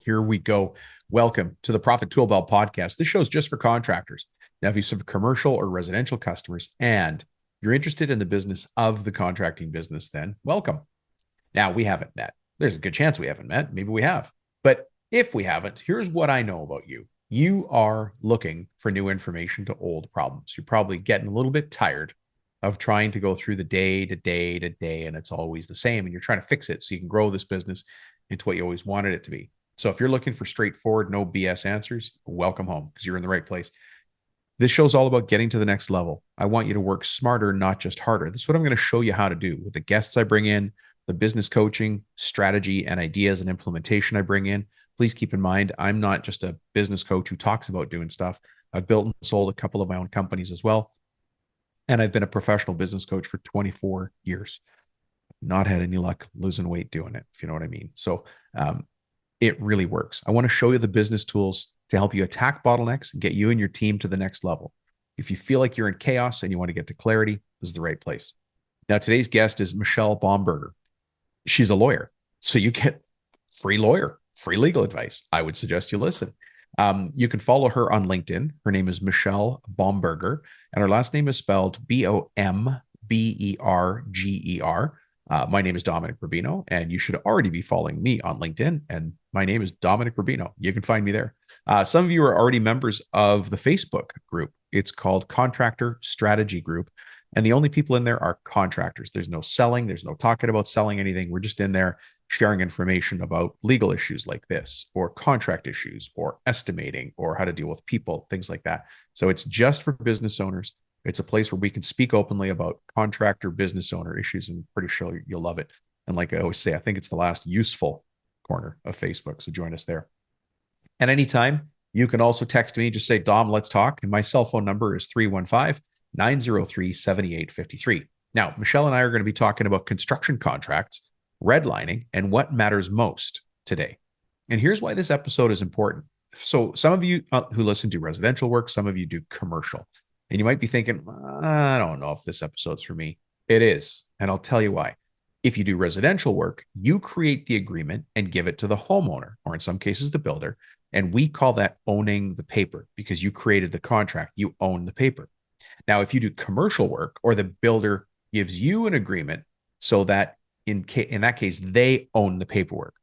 Here we go. Welcome to the Profit Tool Belt podcast. This show is just for contractors. Now, if you serve commercial or residential customers and you're interested in the business of the contracting business, then welcome. Now, we haven't met. There's a good chance we haven't met. Maybe we have. But if we haven't, here's what I know about you. You are looking for new information to old problems. You're probably getting a little bit tired of trying to go through the day to day to day, and it's always the same. And you're trying to fix it so you can grow this business into what you always wanted it to be. So if you're looking for straightforward, no BS answers, welcome home because you're in the right place. This show's all about getting to the next level. I want you to work smarter, not just harder. This is what I'm going to show you how to do with the guests I bring in, the business coaching, strategy, and ideas and implementation I bring in. Please keep in mind, I'm not just a business coach who talks about doing stuff. I've built and sold a couple of my own companies as well. And I've been a professional business coach for 24 years. Not had any luck losing weight doing it, if you know what I mean. So it really works. I want to show you the business tools to help you attack bottlenecks and get you and your team to the next level. If you feel like you're in chaos and you want to get to clarity, this is the right place. Now, today's guest is Michelle Bomberger. She's a lawyer. So you get free legal advice. I would suggest you listen. You can follow her on LinkedIn. Her name is Michelle Bomberger, and her last name is spelled Bomberger. My name is Dominic Rubino, and you should already be following me on LinkedIn. And my name is Dominic Rubino. You can find me there. Some of you are already members of the Facebook group. It's called Contractor Strategy Group. And the only people in there are contractors. There's no selling. There's no talking about selling anything. We're just in there sharing information about legal issues like this, or contract issues, or estimating, or how to deal with people, things like that. So it's just for business owners. It's a place where we can speak openly about contractor business owner issues, and pretty sure you'll love it. And like I always say, I think it's the last useful corner of Facebook. So join us there. At any time, you can also text me, just say, Dom, let's talk. And my cell phone number is 315-903-7853. Now, Michelle and I are going to be talking about construction contracts, redlining, and what matters most today. And here's why this episode is important. So some of you who listen to residential work, some of you do commercial. And you might be thinking, I don't know if this episode's for me. It is. And I'll tell you why. If you do residential work, you create the agreement and give it to the homeowner, or in some cases, the builder. And we call that owning the paper because you created the contract. You own the paper. Now, if you do commercial work, or the builder gives you an agreement so that in that case, they own the paperwork.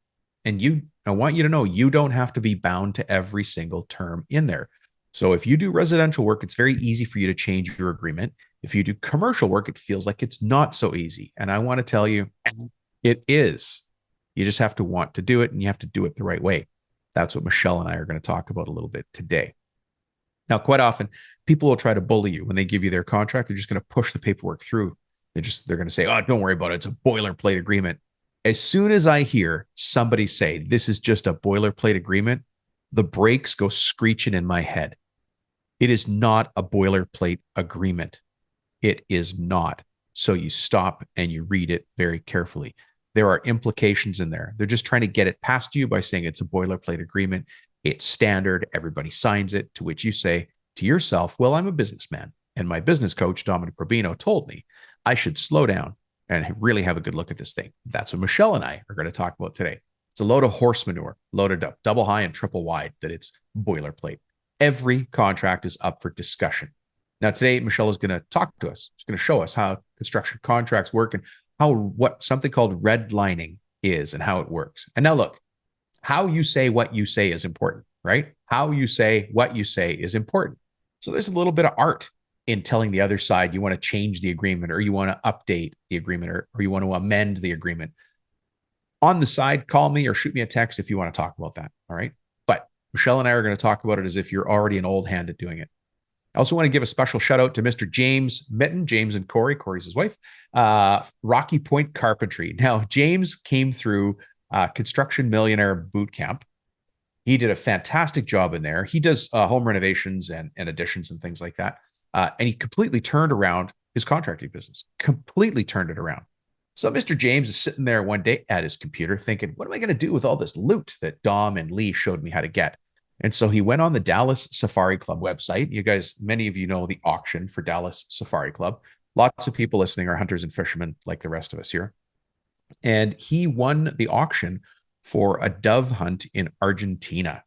And I want you to know, you don't have to be bound to every single term in there. So if you do residential work, it's very easy for you to change your agreement. If you do commercial work, it feels like it's not so easy. And I want to tell you, it is. You just have to want to do it, and you have to do it the right way. That's what Michelle and I are going to talk about a little bit today. Now, quite often, people will try to bully you when they give you their contract. They're just going to push the paperwork through. They're going to say, oh, don't worry about it. It's a boilerplate agreement. As soon as I hear somebody say, this is just a boilerplate agreement, the brakes go screeching in my head. It is not a boilerplate agreement. It is not. So you stop and you read it very carefully. There are implications in there. They're just trying to get it past you by saying it's a boilerplate agreement. It's standard. Everybody signs it, to which you say to yourself, well, I'm a businessman. And my business coach, Dominic Rubino, told me I should slow down and really have a good look at this thing. That's what Michelle and I are going to talk about today. It's a load of horse manure, loaded up, double high and triple wide, that it's boilerplate. Every contract is up for discussion. Now, today, Michelle is going to talk to us. She's going to show us how construction contracts work and what something called redlining is and how it works. And now look, how you say what you say is important, right? How you say what you say is important. So there's a little bit of art in telling the other side you want to change the agreement, or you want to update the agreement, or you want to amend the agreement. On the side, call me or shoot me a text if you want to talk about that. All right. But Michelle and I are going to talk about it as if you're already an old hand at doing it. I also want to give a special shout out to Mr. James Mitten, James and Corey. Corey's his wife, Rocky Point Carpentry. Now, James came through Construction Millionaire Boot Camp. He did a fantastic job in there. He does home renovations and additions and things like that. And he completely turned around his contracting business, completely turned it around. So Mr. James is sitting there one day at his computer thinking, what am I going to do with all this loot that Dom and Lee showed me how to get? And so he went on the Dallas Safari Club website. You guys, many of you know the auction for Dallas Safari Club. Lots of people listening are hunters and fishermen like the rest of us here. And he won the auction for a dove hunt in Argentina.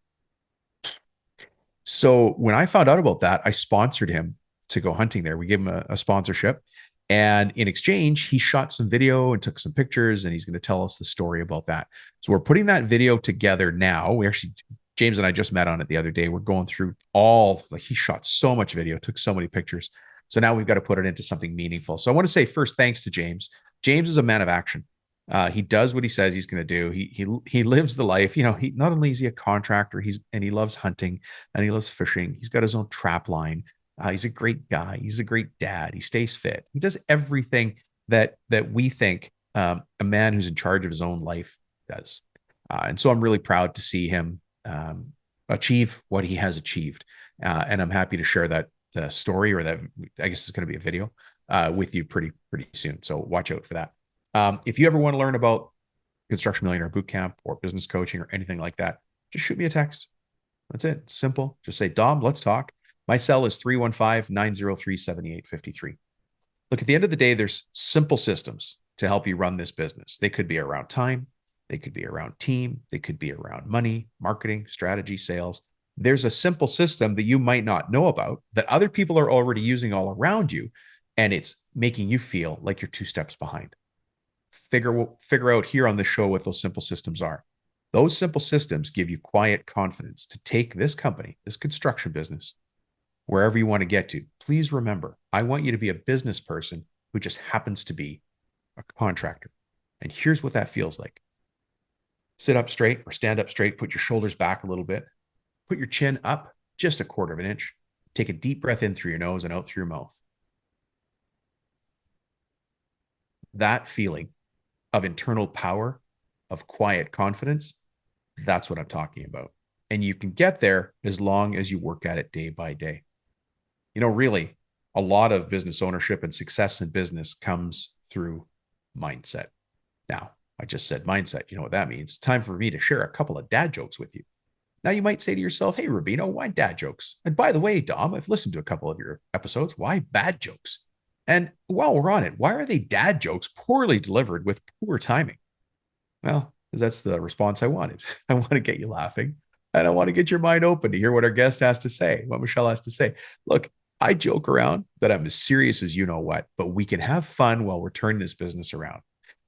So when I found out about that, I sponsored him to go hunting there. We gave him a sponsorship. And in exchange, he shot some video and took some pictures, and he's going to tell us the story about that. So we're putting that video together now. James and I just met on it the other day. We're going through he shot so much video, took so many pictures. So now we've got to put it into something meaningful. So I want to say first, thanks to James. James is a man of action. He does what he says he's going to do. He lives the life. He not only is he a contractor, he loves hunting and he loves fishing. He's got his own trap line. He's a great guy. He's a great dad. He stays fit. He does everything that we think a man who's in charge of his own life does. And so I'm really proud to see him achieve what he has achieved. And I'm happy to share that story, or that, I guess it's going to be a video with you pretty soon. So watch out for that. If you ever want to learn about Construction Millionaire Bootcamp or business coaching or anything like that, just shoot me a text. That's it. Simple. Just say, Dom, let's talk. My cell is 315-903-7853. Look, at the end of the day, there's simple systems to help you run this business. They could be around time. They could be around team. They could be around money, marketing, strategy, sales. There's a simple system that you might not know about that other people are already using all around you, and it's making you feel like you're 2 steps behind. Figure out here on this show what those simple systems are. Those simple systems give you quiet confidence to take this company, this construction business, wherever you want to get to. Please remember, I want you to be a business person who just happens to be a contractor. And here's what that feels like. Sit up straight or stand up straight, put your shoulders back a little bit, put your chin up just 1/4 of an inch, take a deep breath in through your nose and out through your mouth. That feeling of internal power, of quiet confidence, that's what I'm talking about. And you can get there as long as you work at it day by day. Really, a lot of business ownership and success in business comes through mindset. Now, I just said mindset. You know what that means? It's time for me to share a couple of dad jokes with you. Now, you might say to yourself, hey, Rubino, why dad jokes? And by the way, Dom, I've listened to a couple of your episodes. Why bad jokes? And while we're on it, why are they dad jokes poorly delivered with poor timing? Well, that's the response I wanted. I want to get you laughing, and I want to get your mind open to hear what our guest has to say, what Michelle has to say. Look, I joke around that I'm as serious as you know what, but we can have fun while we're turning this business around.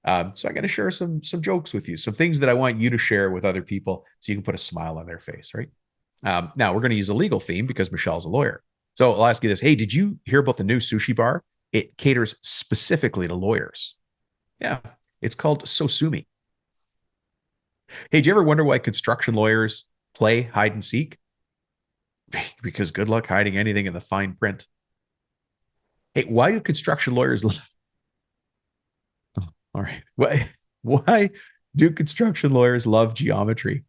So I'm going to share some jokes with you, some things that I want you to share with other people so you can put a smile on their face, right? Now, we're going to use a legal theme because Michelle's a lawyer. So I'll ask you this. Hey, did you hear about the new sushi bar? It caters specifically to lawyers. Yeah, it's called Sosumi. Hey, do you ever wonder why construction lawyers play hide and seek? Because good luck hiding anything in the fine print. Hey, why do construction lawyers all right. Why do construction lawyers love geometry?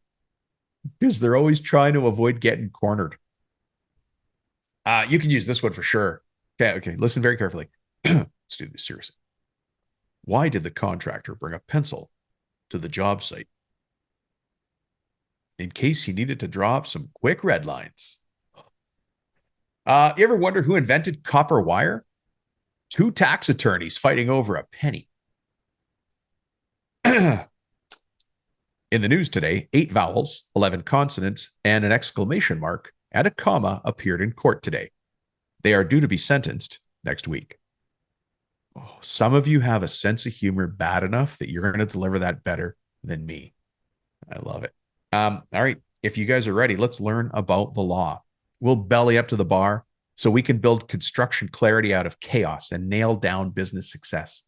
Because they're always trying to avoid getting cornered. You can use this one for sure. Okay. Listen very carefully. Let's do this seriously. Why did the contractor bring a pencil to the job site? In case he needed to draw up some quick red lines. You ever wonder who invented copper wire? 2 tax attorneys fighting over a penny. In the news today, 8 vowels, 11 consonants, and an exclamation mark and a comma appeared in court today. They are due to be sentenced next week. Oh, some of you have a sense of humor bad enough that you're going to deliver that better than me. I love it. All right. If you guys are ready, let's learn about the law. We'll belly up to the bar so we can build construction clarity out of chaos and nail down business success.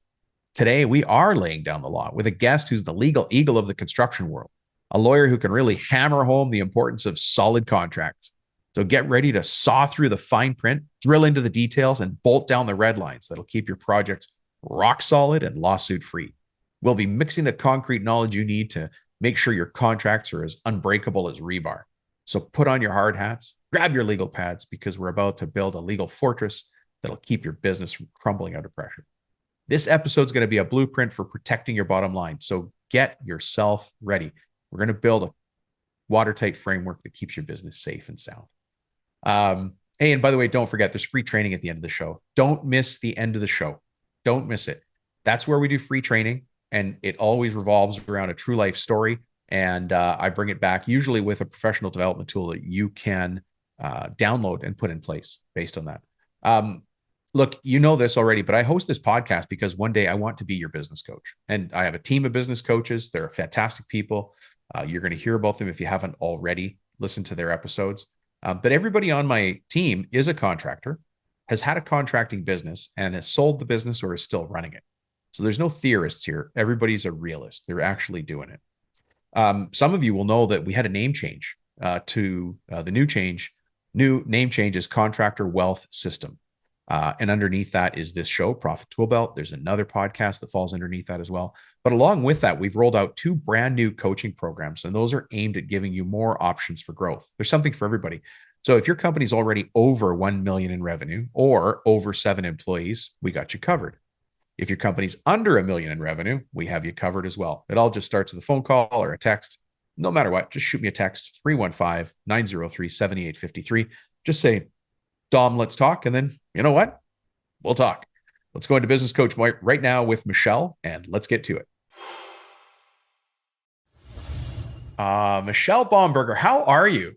Today, we are laying down the law with a guest who's the legal eagle of the construction world, a lawyer who can really hammer home the importance of solid contracts. So get ready to saw through the fine print, drill into the details, and bolt down the red lines that'll keep your projects rock solid and lawsuit free. We'll be mixing the concrete knowledge you need to make sure your contracts are as unbreakable as rebar. So put on your hard hats, grab your legal pads, because we're about to build a legal fortress that'll keep your business from crumbling under pressure. This episode is going to be a blueprint for protecting your bottom line. So get yourself ready. We're going to build a watertight framework that keeps your business safe and sound. Hey, and by the way, don't forget, there's free training at the end of the show. Don't miss the end of the show. Don't miss it. That's where we do free training, and it always revolves around a true life story and I bring it back usually with a professional development tool that you can download and put in place based on that. Look, you know this already, but I host this podcast because one day I want to be your business coach. And I have a team of business coaches. They're fantastic people. You're going to hear about them if you haven't already listened to their episodes. But everybody on my team is a contractor, has had a contracting business, and has sold the business or is still running it. So there's no theorists here. Everybody's a realist. They're actually doing it. Some of you will know that we had a name change to the new name change is Contractor Wealth System. And underneath that is this show, Profit Tool Belt. There's another podcast that falls underneath that as well. But along with that, we've rolled out 2 brand new coaching programs, and those are aimed at giving you more options for growth. There's something for everybody. So if your company's already over 1 million in revenue or over 7 employees, we got you covered. If your company's under 1 million in revenue, we have you covered as well. It all just starts with a phone call or a text. No matter what, just shoot me a text, 315-903-7853. Just say, Dom, let's talk. And then, you know what? We'll talk. Let's go into Business Coach right now with Michelle, and let's get to it. Michelle Bomberger, how are you?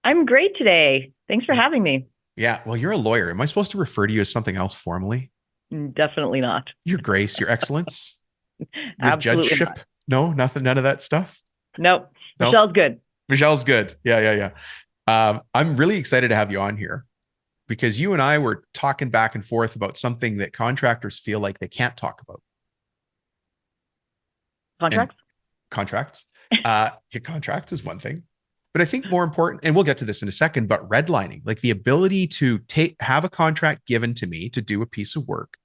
I'm great today. Thanks for having me. Yeah, well, you're a lawyer. Am I supposed to refer to you as something else formally? Definitely not. Your grace, your excellence, your Absolutely judgeship? not. No, nothing, none of that stuff? Nope. No? Michelle's good. Michelle's good. Yeah. I'm really excited to have you on here because you and I were talking back and forth about something that contractors feel like they can't talk about. Contracts? Contracts. Contracts is one thing. But I think more important, and we'll get to this in a second, but redlining, like the ability to have a contract given to me to do a piece of work,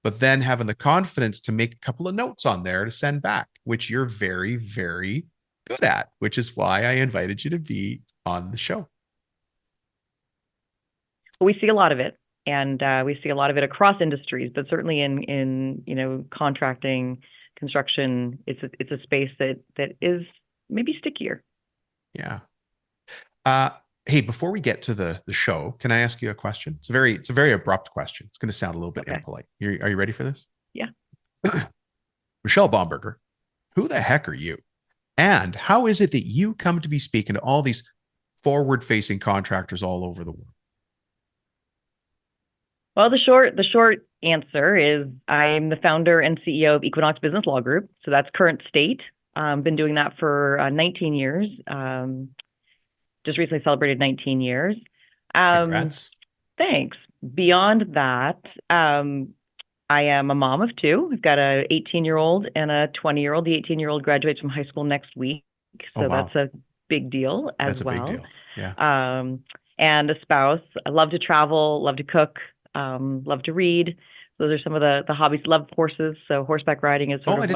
but then having the confidence to make a couple of notes on there to send back, which you're very, very good at, which is why I invited you to be on the show. We see a lot of it, and we see a lot of it across industries, but certainly in contracting, construction, it's a space that is maybe stickier. Yeah. Hey, before we get to the show, can I ask you a question? It's a very abrupt question. It's going to sound a little bit impolite. Are you ready for this? Yeah. Michelle Bomberger, who the heck are you? And how is it that you come to be speaking to all these forward-facing contractors all over the world? Well, the short answer is I'm the founder and CEO of Equinox Business Law Group. So that's current state. Been doing that for 19 years. Just recently celebrated 19 years. Congrats. Thanks. Beyond that, I am a mom of 2. I've got a 18-year-old and a 20-year-old. The 18-year-old graduates from high school next week. So That's a big deal as well. That's a big deal. Yeah. And a spouse. I love to travel, love to cook, love to read. Those are some of the hobbies. Love horses. So horseback riding is sort of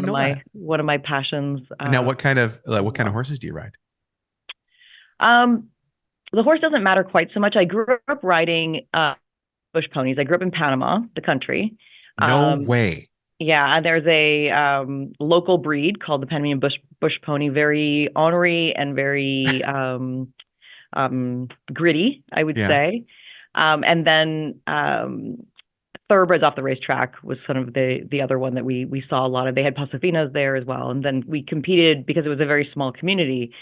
one of my passions. Now, what kind of horses do you ride? The horse doesn't matter quite so much. I grew up riding bush ponies. I grew up in Panama, the country. No way. Yeah, and there's a local breed called the Panamanian bush pony, very ornery and very gritty, I would say. And then thoroughbreds off the racetrack was sort of the other one that we saw a lot of. They had Pasafinas there as well. And then we competed because it was a very small community.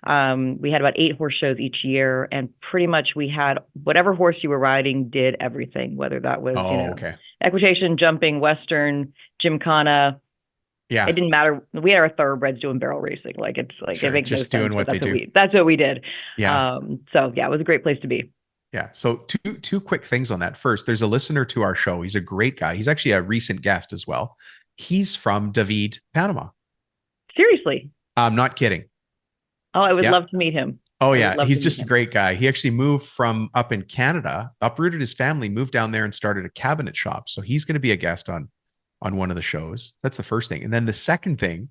We had about 8 horse shows each year, and pretty much we had whatever horse you were riding did everything, whether that was equitation, jumping, Western, gymkhana. Yeah, it didn't matter. We had our thoroughbreds doing barrel racing. Like it makes just doing what they do. That's what we did. Yeah. So yeah, it was a great place to be. Yeah. So two quick things on that. First, there's a listener to our show. He's a great guy. He's actually a recent guest as well. He's from David, Panama. Seriously? I'm not kidding. Oh, I would love to meet him. Oh, yeah. He's just a great guy. He actually moved from up in Canada, uprooted his family, moved down there and started a cabinet shop. So he's going to be a guest on one of the shows. That's the first thing. And then the second thing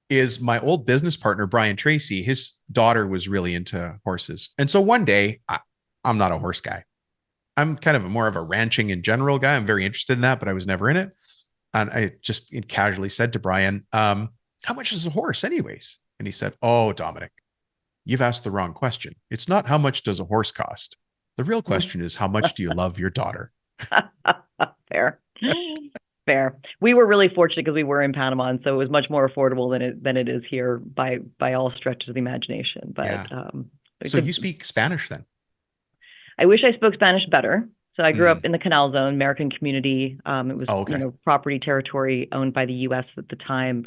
is my old business partner, Brian Tracy, his daughter was really into horses. And so one day, I'm not a horse guy. I'm kind of more of a ranching in general guy. I'm very interested in that, but I was never in it. And I just casually said to Brian, how much is a horse anyways? And he said, oh, Dominic, you've asked the wrong question. It's not how much does a horse cost. The real question is how much do you love your daughter? Fair. Fair. We were really fortunate because we were in Panama, and so it was much more affordable than it is here by all stretches of the imagination. But Yeah. So you speak Spanish then? I wish I spoke Spanish better. So I grew up Mm. in the Canal Zone, American community. It was, Oh, okay. property territory owned by the U.S. at the time.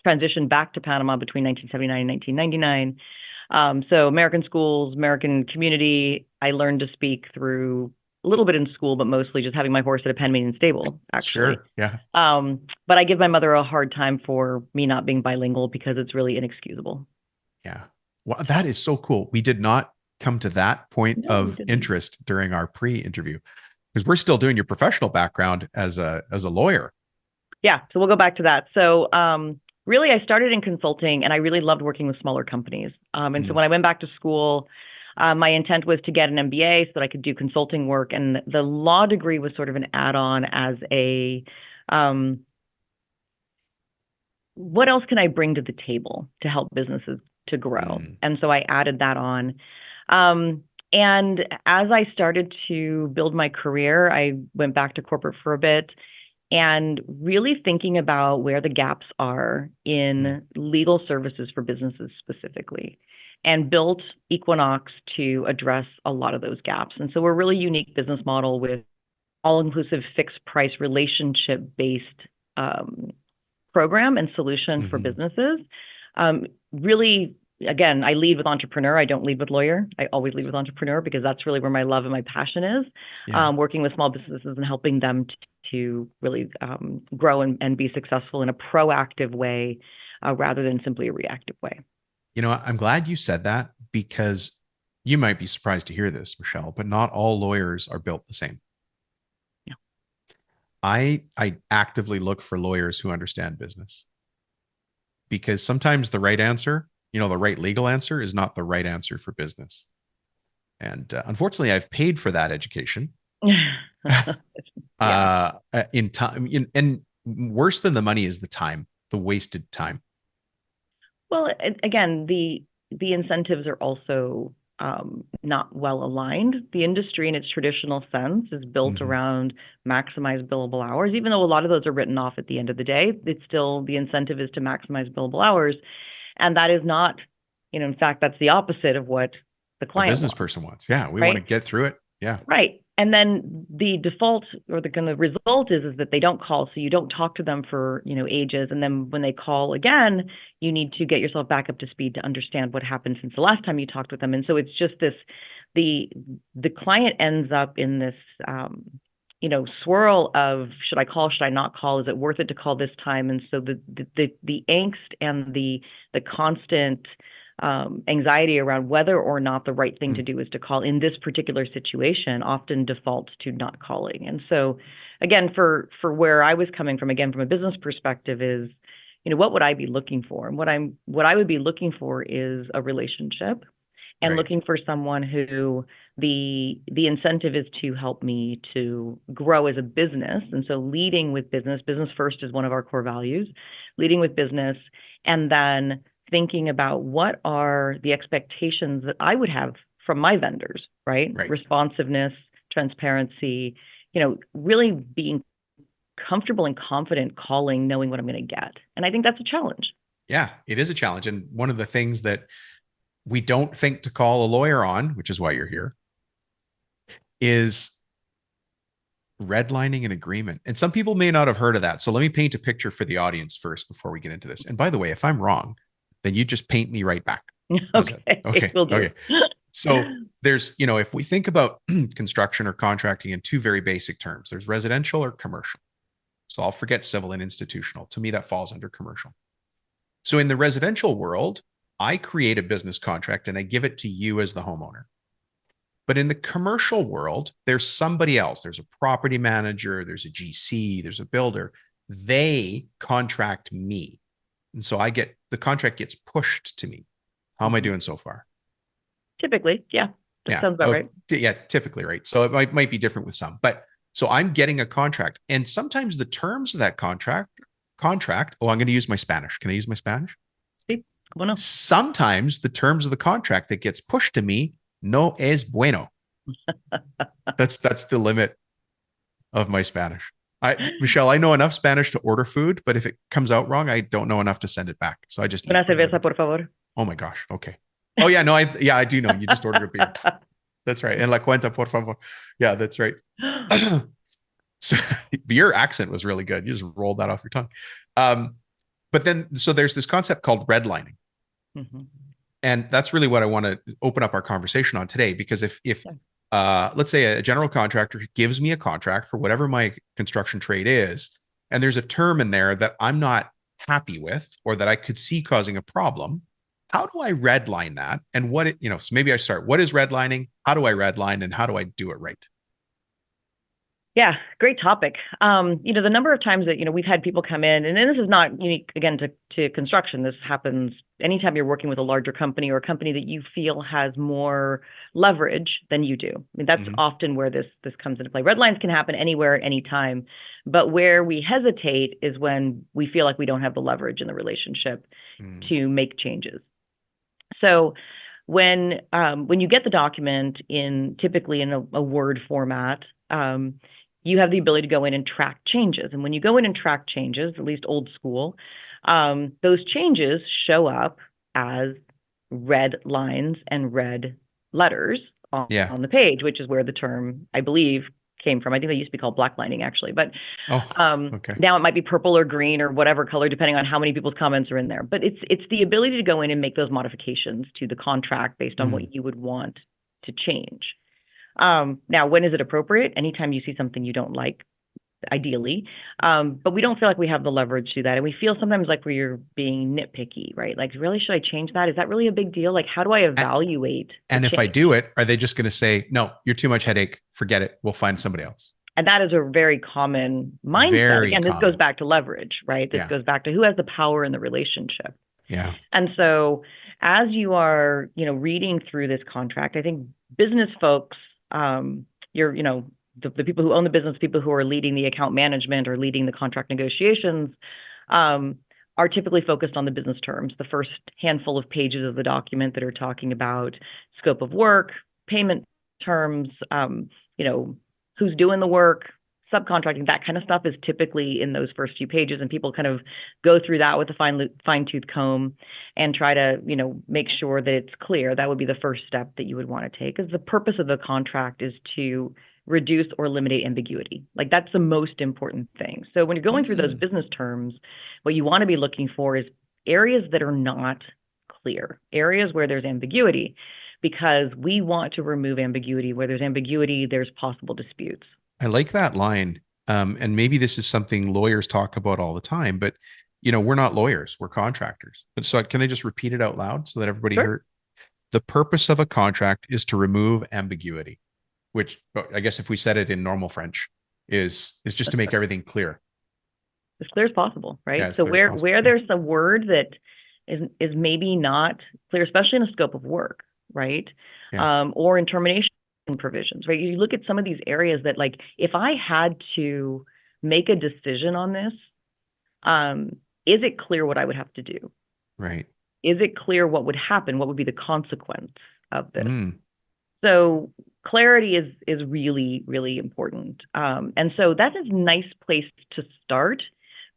Transitioned back to Panama between 1979 and 1999. So American schools, American community. I learned to speak through a little bit in school, but mostly just having my horse at a Penn stable, actually. Sure. Yeah. But I give my mother a hard time for me not being bilingual because it's really inexcusable. Yeah. Well, that is so cool. We did not come to that point of interest during our pre-interview because we're still doing your professional background as a lawyer. Yeah. So we'll go back to that. So really, I started in consulting and I really loved working with smaller companies. And so when I went back to school, my intent was to get an MBA so that I could do consulting work. And the law degree was sort of an add-on as a, what else can I bring to the table to help businesses to grow? And so I added that on. And as I started to build my career, I went back to corporate for a bit and really thinking about where the gaps are in legal services for businesses specifically, and built Equinox to address a lot of those gaps. And so we're a really unique business model with all-inclusive fixed price relationship-based program and solution for businesses. Really, again, I lead with entrepreneur. I don't lead with lawyer. I always lead with entrepreneur because that's really where my love and my passion is. Working with small businesses and helping them to really grow and be successful in a proactive way rather than simply a reactive way. You know, I'm glad you said that because you might be surprised to hear this, Michelle, but not all lawyers are built the same. No. I actively look for lawyers who understand business because sometimes the right answer, the right legal answer is not the right answer for business. And unfortunately, I've paid for that education in time. And worse than the money is the time, the wasted time. Well, again, the incentives are also not well aligned. The industry in its traditional sense is built around maximize billable hours, even though a lot of those are written off at the end of the day. It's still, the incentive is to maximize billable hours. And that is not, in fact, that's the opposite of what the client business person wants. Yeah. We want to get through it. Yeah. Right. And then the default or the kind of result is that they don't call. So you don't talk to them for, ages. And then when they call again, you need to get yourself back up to speed to understand what happened since the last time you talked with them. And so it's just this, the client ends up in this, swirl of should I call, should I not call? Is it worth it to call this time? And so the angst and the constant anxiety around whether or not the right thing to do is to call in this particular situation often defaults to not calling. And so again, for where I was coming from, again, from a business perspective is, what would I be looking for? And what I would be looking for is a relationship and looking for someone who the incentive is to help me to grow as a business. And so leading with business first is one of our core values, leading with business, and then thinking about what are the expectations that I would have from my vendors, right? Responsiveness, transparency, really being comfortable and confident calling, knowing what I'm going to get. And I think that's a challenge. Yeah, it is a challenge. And one of the things that we don't think to call a lawyer on, which is why you're here, is redlining an agreement. And some people may not have heard of that. So let me paint a picture for the audience first before we get into this. And by the way, if I'm wrong, then you just paint me right back. Okay. We'll do. Okay. So there's, if we think about construction or contracting in two very basic terms, there's residential or commercial. So I'll forget civil and institutional. To me, that falls under commercial. So in the residential world, I create a business contract and I give it to you as the homeowner. But in the commercial world, there's somebody else. There's a property manager, there's a GC, there's a builder. They contract me. And so the contract gets pushed to me. How am I doing so far? Typically, yeah. That sounds about right. Yeah, typically, right. So it might be different with some, but so I'm getting a contract, and sometimes the terms of that contract. Oh, I'm going to use my Spanish. Can I use my Spanish? Sí, cómo no. Sometimes the terms of the contract that gets pushed to me no es bueno. That's the limit of my Spanish. Michelle, I know enough Spanish to order food, but if it comes out wrong, I don't know enough to send it back. So I just eat Una whatever cerveza, por favor. oh my gosh. Okay. Oh yeah, no, I do know. You just ordered a beer. That's right. And la cuenta, por favor. Yeah, that's right. So your accent was really good. You just rolled that off your tongue. But then, so there's this concept called redlining. Mm-hmm. And that's really what I want to open up our conversation on today, because if let's say a general contractor gives me a contract for whatever my construction trade is, and there's a term in there that I'm not happy with, or that I could see causing a problem, how do I redline that? And what so maybe I start, what is redlining? How do I redline, and how do I do it right? Yeah, great topic. The number of times that, we've had people come in, and this is not unique, again, to construction. This happens anytime you're working with a larger company or a company that you feel has more leverage than you do. I mean, that's often where this comes into play. Red lines can happen anywhere, anytime. But where we hesitate is when we feel like we don't have the leverage in the relationship to make changes. So when you get the document typically in a Word format, you have the ability to go in and track changes. And when you go in and track changes, at least old school, those changes show up as red lines and red letters on the page, which is where the term, I believe, came from. I think they used to be called blacklining, actually. But now it might be purple or green or whatever color, depending on how many people's comments are in there. But it's the ability to go in and make those modifications to the contract based on what you would want to change. Now, when is it appropriate? Anytime you see something you don't like, ideally. But we don't feel like we have the leverage to that. And we feel sometimes like we're being nitpicky, right? Like, really, should I change that? Is that really a big deal? Like, how do I evaluate? And if I do it, are they just going to say, no, you're too much headache, forget it, we'll find somebody else? And that is a very common mindset. Again, this goes back to leverage, right? This goes back to who has the power in the relationship. Yeah. And so as you are, reading through this contract, I think business folks, the people who own the business, people who are leading the account management or leading the contract negotiations, are typically focused on the business terms, the first handful of pages of the document that are talking about scope of work, payment terms, who's doing the work, subcontracting, that kind of stuff is typically in those first few pages. And people kind of go through that with a fine-tooth comb and try to, make sure that it's clear. That would be the first step that you would want to take, because the purpose of the contract is to reduce or eliminate ambiguity. Like, that's the most important thing. So when you're going through those business terms, what you want to be looking for is areas that are not clear, areas where there's ambiguity, because we want to remove ambiguity. Where there's ambiguity, there's possible disputes. I like that line. And maybe this is something lawyers talk about all the time, but we're not lawyers, we're contractors. But so can I just repeat it out loud so that everybody heard? The purpose of a contract is to remove ambiguity, which I guess if we said it in normal French is just to make everything clear. As clear as possible, right? Yeah, so where there's a word that is maybe not clear, especially in a scope of work, right? Yeah. Or in termination provisions, right? You look at some of these areas that, like, if I had to make a decision on this, is it clear what I would have to do? Right. Is it clear what would happen? What would be the consequence of this? So clarity is really, really important. And so that is a nice place to start,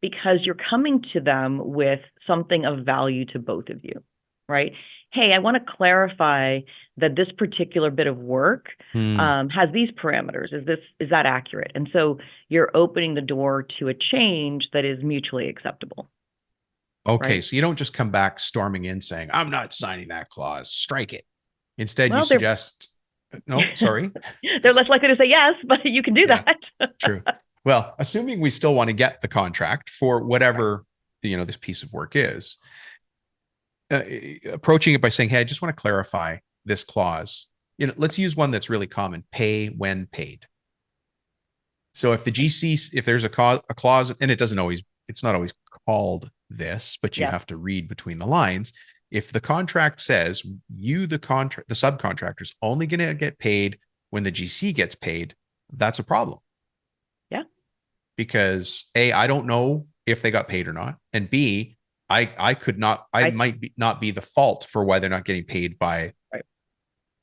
because you're coming to them with something of value to both of you, right? Hey, I want to clarify that this particular bit of work has these parameters. Is that accurate? And so you're opening the door to a change that is mutually acceptable. Okay, right? So you don't just come back storming in saying, I'm not signing that clause, strike it. Instead, you suggest, no, sorry. They're less likely to say yes, but you can do that. True. Well, assuming we still want to get the contract for whatever this piece of work is, approaching it by saying, hey, I just want to clarify this clause. Let's use one that's really common: pay when paid. So if the GC, if there's a clause, and it's not always called this, but you have to read between the lines. If the contract says the subcontractor is only going to get paid when the GC gets paid, that's a problem. Yeah. Because A, I don't know if they got paid or not. And B, I might not be the fault for why they're not getting paid by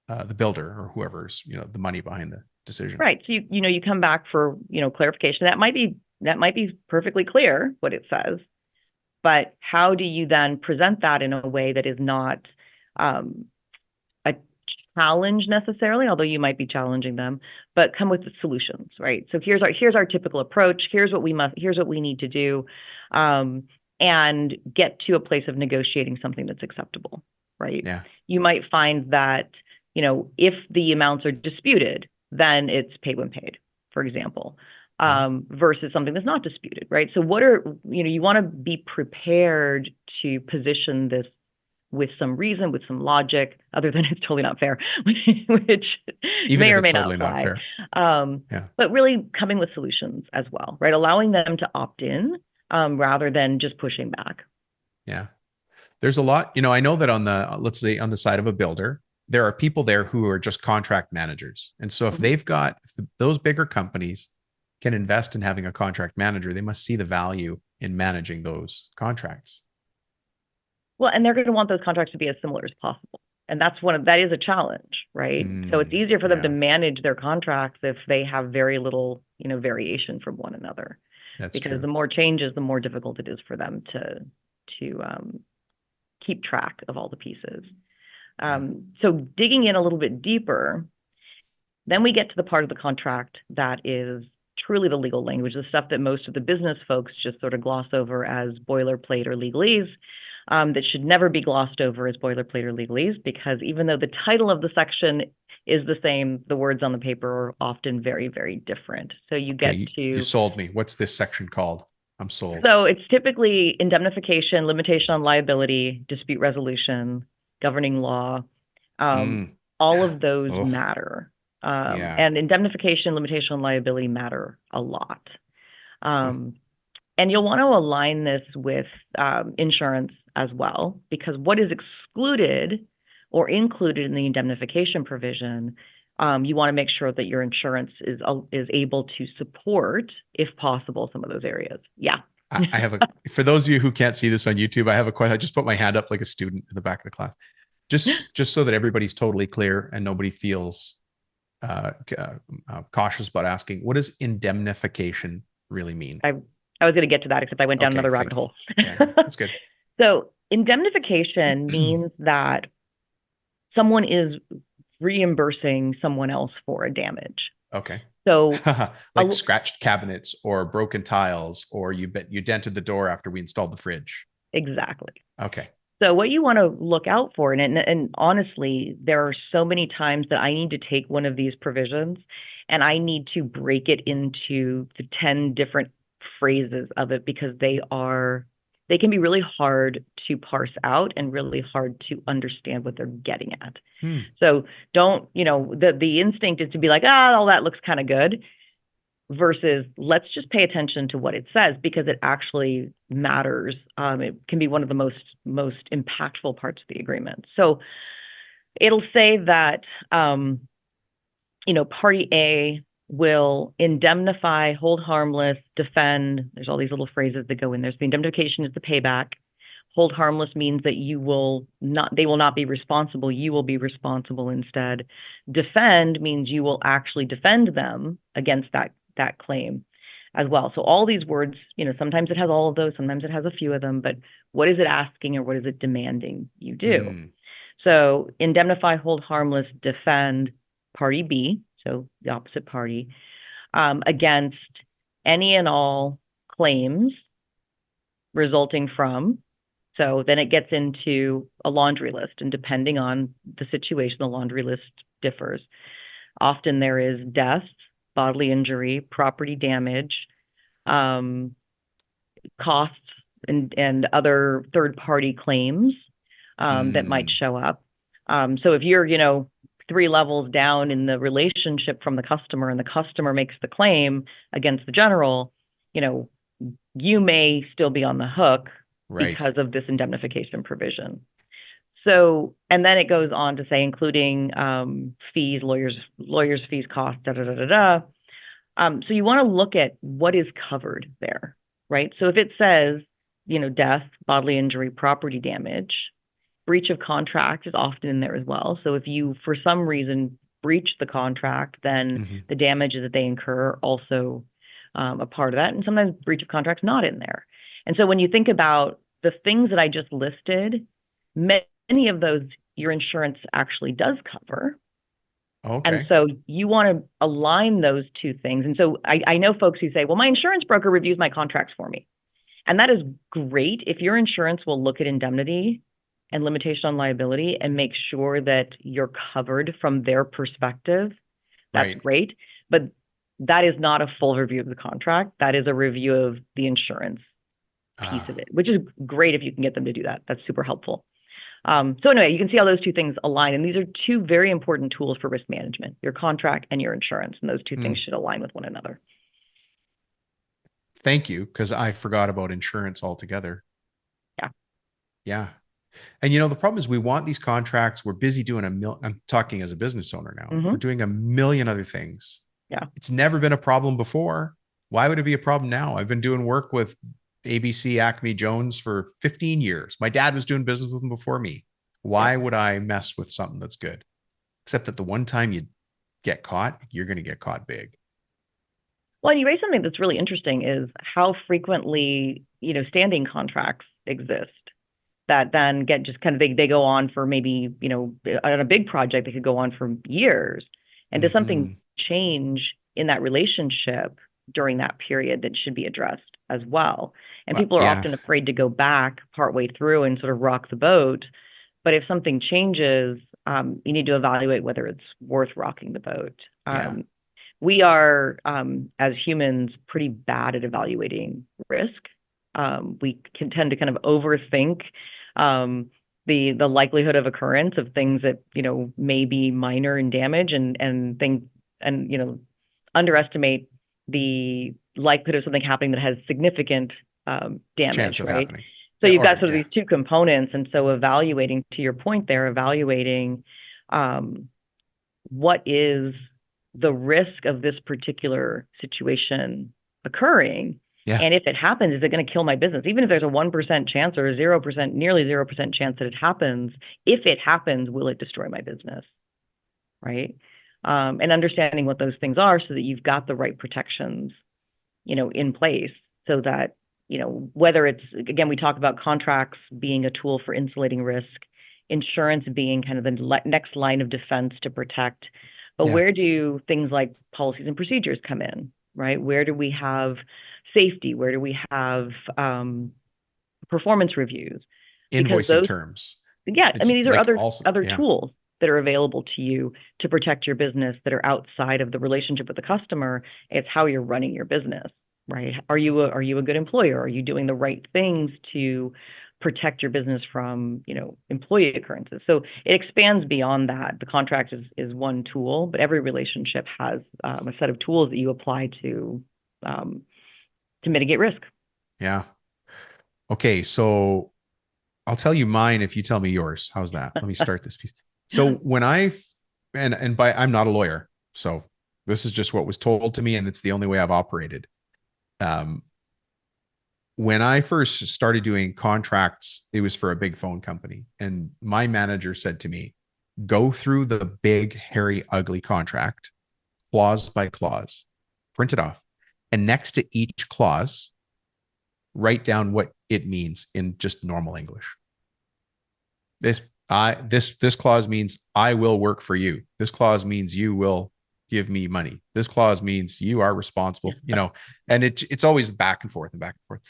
the builder or whoever's, the money behind the decision. Right. So you come back for, clarification. That might be that might be perfectly clear what it says, but how do you then present that in a way that is not a challenge necessarily, although you might be challenging them, but come with the solutions, right? So here's our typical approach. Here's what we need to do, and get to a place of negotiating something that's acceptable, right? Yeah. You might find that, if the amounts are disputed, then it's pay when paid, for example, versus something that's not disputed, right? So you want to be prepared to position this with some reason, with some logic, other than it's totally not fair, which Even may if or it's may totally not not fly. fair. But really coming with solutions as well, right? Allowing them to opt in rather than just pushing back. Yeah. There's a lot, I know that let's say on the side of a builder, there are people there who are just contract managers. And so if those bigger companies can invest in having a contract manager, they must see the value in managing those contracts. Well, and they're going to want those contracts to be as similar as possible. And that is a challenge, right? So it's easier for them to manage their contracts if they have very little, variation from one another. That's because true. the more changes, the more difficult it is for them to keep track of all the pieces. So digging in a little bit deeper, then we get to the part of the contract that is truly the legal language, the stuff that most of the business folks just sort of gloss over as boilerplate or legalese, that should never be glossed over as boilerplate or legalese, because even though the title of the section is the same, the words on the paper are often very, very different. So you sold me. What's this section called? I'm sold. So it's typically indemnification, limitation on liability, dispute resolution, governing law. All of those matter. And indemnification, limitation on liability matter a lot. And you'll want to align this with insurance as well, because what is excluded or included in the indemnification provision, you want to make sure that your insurance is able to support, if possible, some of those areas. Yeah. I have for those of you who can't see this on YouTube, I have a question. I just put my hand up like a student in the back of the class, just so that everybody's totally clear and nobody feels cautious about asking. What does indemnification really mean? I was going to get to that, except I went down another rabbit hole. Yeah, that's good. So indemnification means that someone is reimbursing someone else for a damage. Okay. So like scratched cabinets or broken tiles, or you dented the door after we installed the fridge. Exactly. Okay. So what you want to look out for, and honestly, there are so many times that I need to take one of these provisions and I need to break it into the 10 different phrases of it, because they can be really hard to parse out and really hard to understand what they're getting at. So the instinct is to be like, all that looks kind of good, versus let's just pay attention to what it says, because it actually matters. It can be one of the most impactful parts of the agreement. So it'll say that, party A will indemnify, hold harmless, defend. There's all these little phrases that go in there. So the indemnification is the payback. Hold harmless means that they will not be responsible. You will be responsible instead. Defend means you will actually defend them against that claim as well. So all these words, sometimes it has all of those, sometimes it has a few of them, but what is it asking or what is it demanding you do? So indemnify, hold harmless, defend party B, so the opposite party, against any and all claims resulting from. So then it gets into a laundry list, and depending on the situation, the laundry list differs. Often there is death, bodily injury, property damage, costs, and other third-party claims that might show up. So if you're, 3 levels down in the relationship from the customer, and the customer makes the claim against the general, you may still be on the hook because of this indemnification provision. So, and then it goes on to say, including fees, lawyers' fees, costs, So you want to look at what is covered there, right? So if it says, death, bodily injury, property damage, breach of contract is often in there as well. So if you, for some reason, breach the contract, then the damages that they incur also a part of that. And sometimes breach of contract's not in there. And so when you think about the things that I just listed, many of those your insurance actually does cover. Okay. And so you want to align those two things. And so I know folks who say, well, my insurance broker reviews my contracts for me. And that is great if your insurance will look at indemnity and limitation on liability and make sure that you're covered from their perspective. That's great. But that is not a full review of the contract. That is a review of the insurance piece of it, which is great if you can get them to do that. That's super helpful. So anyway, you can see how those two things align. And these are two very important tools for risk management, your contract and your insurance. And those two things should align with one another. Thank you, because I forgot about insurance altogether. Yeah. Yeah. And, you know, the problem is we want these contracts. We're busy doing I'm talking as a business owner now. We're doing a million other things. Yeah. It's never been a problem before. Why would it be a problem now? I've been doing work with ABC, Acme, Jones for 15 years. My dad was doing business with them before me. Why would I mess with something that's good? Except that the one time you get caught, you're going to get caught big. Well, and you raised something that's really interesting is how frequently, you know, standing contracts exist that then get just kind of, they go on for maybe, you know, on a big project, they could go on for years. And does something change in that relationship during that period that should be addressed as well? And people are often afraid to go back partway through and sort of rock the boat. But if something changes, you need to evaluate whether it's worth rocking the boat. We are, as humans, pretty bad at evaluating risk. We can tend to kind of overthink the likelihood of occurrence of things that, you know, may be minor in damage and you know, underestimate the likelihood of something happening that has significant damage, right? Happening. So you've got sort of these two components. And so evaluating, to your point there, evaluating what is the risk of this particular situation occurring. And if it happens, is it going to kill my business? Even if there's a 1% chance or a 0%, nearly 0% chance that it happens, if it happens, will it destroy my business? Right. And understanding what those things are so that you've got the right protections, you know, in place so that, you know, whether it's, again, we talk about contracts being a tool for insulating risk, insurance being kind of the next line of defense to protect. But where do things like policies and procedures come in, right? Where do we have safety? Where do we have performance reviews? Invoicing terms. Yeah, I mean, these are other tools that are available to you to protect your business that are outside of the relationship with the customer. It's how you're running your business, right? Are you a good employer? Are you doing the right things to protect your business from, you know, employee occurrences? So it expands beyond that. The contract is one tool, but every relationship has a set of tools that you apply to mitigate risk. Yeah. Okay. So I'll tell you mine if you tell me yours. How's that? Let me start this piece. So when I'm not a lawyer, so this is just what was told to me, and it's the only way I've operated. When I first started doing contracts, it was for a big phone company. And my manager said to me, go through the big, hairy, ugly contract, clause by clause, print it off. And next to each clause, write down what it means in just normal English. This clause means I will work for you. This clause means you will give me money. This clause means you are responsible, you know, and it's always back and forth and back and forth.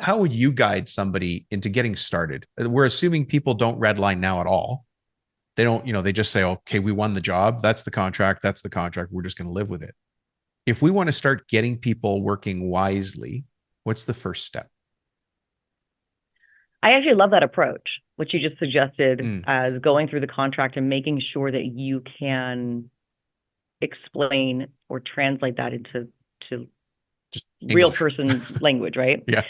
How would you guide somebody into getting started? We're assuming people don't redline now at all. They don't, you know, they just say, okay, we won the job. That's the contract. That's the contract. We're just going to live with it. If we want to start getting people working wisely, what's the first step? I actually love that approach, what you just suggested, as going through the contract and making sure that you can explain or translate that into just real person language, right? Yeah.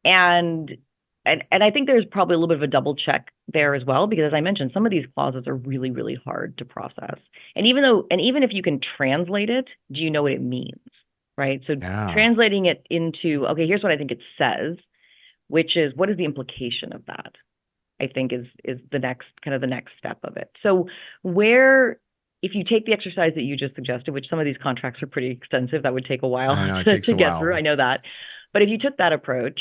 And I think there's probably a little bit of a double check there as well, because as I mentioned, some of these clauses are really, really hard to process. And even if you can translate it, do you know what it means? Right. So translating it into, okay, here's what I think it says, which is, what is the implication of that? I think is the next step of it. So where if you take the exercise that you just suggested, which some of these contracts are pretty extensive, that would take a while I know it takes to a get while. through. I know that. But if you took that approach,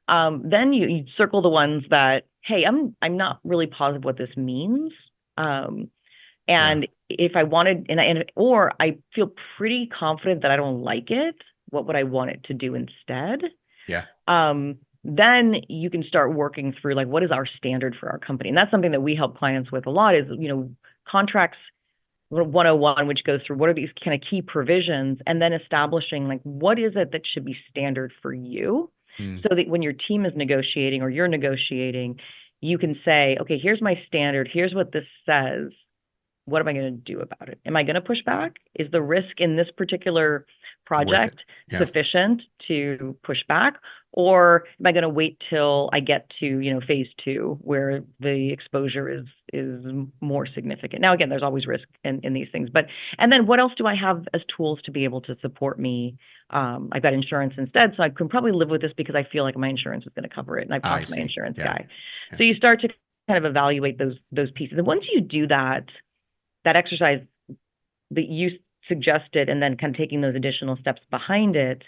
then you circle the ones that, hey, I'm not really positive what this means. And if I wanted, or I feel pretty confident that I don't like it, what would I want it to do instead? Yeah. Then you can start working through like, what is our standard for our company? And that's something that we help clients with a lot is, contracts 101, which goes through what are these kind of key provisions, and then establishing like, what is it that should be standard for you? So that when your team is negotiating or you're negotiating, you can say, okay, here's my standard. Here's what this says. What am I going to do about it? Am I going to push back? Is the risk in this particular project sufficient to push back? Or am I going to wait till I get to, phase 2 where the exposure is more significant? Now, again, there's always risk in these things, and then what else do I have as tools to be able to support me? I've got insurance instead, so I can probably live with this because I feel like my insurance is going to cover it. And I've talked to my insurance guy. So you start to kind of evaluate those pieces. And once you do that exercise that you suggested, and then kind of taking those additional steps behind it,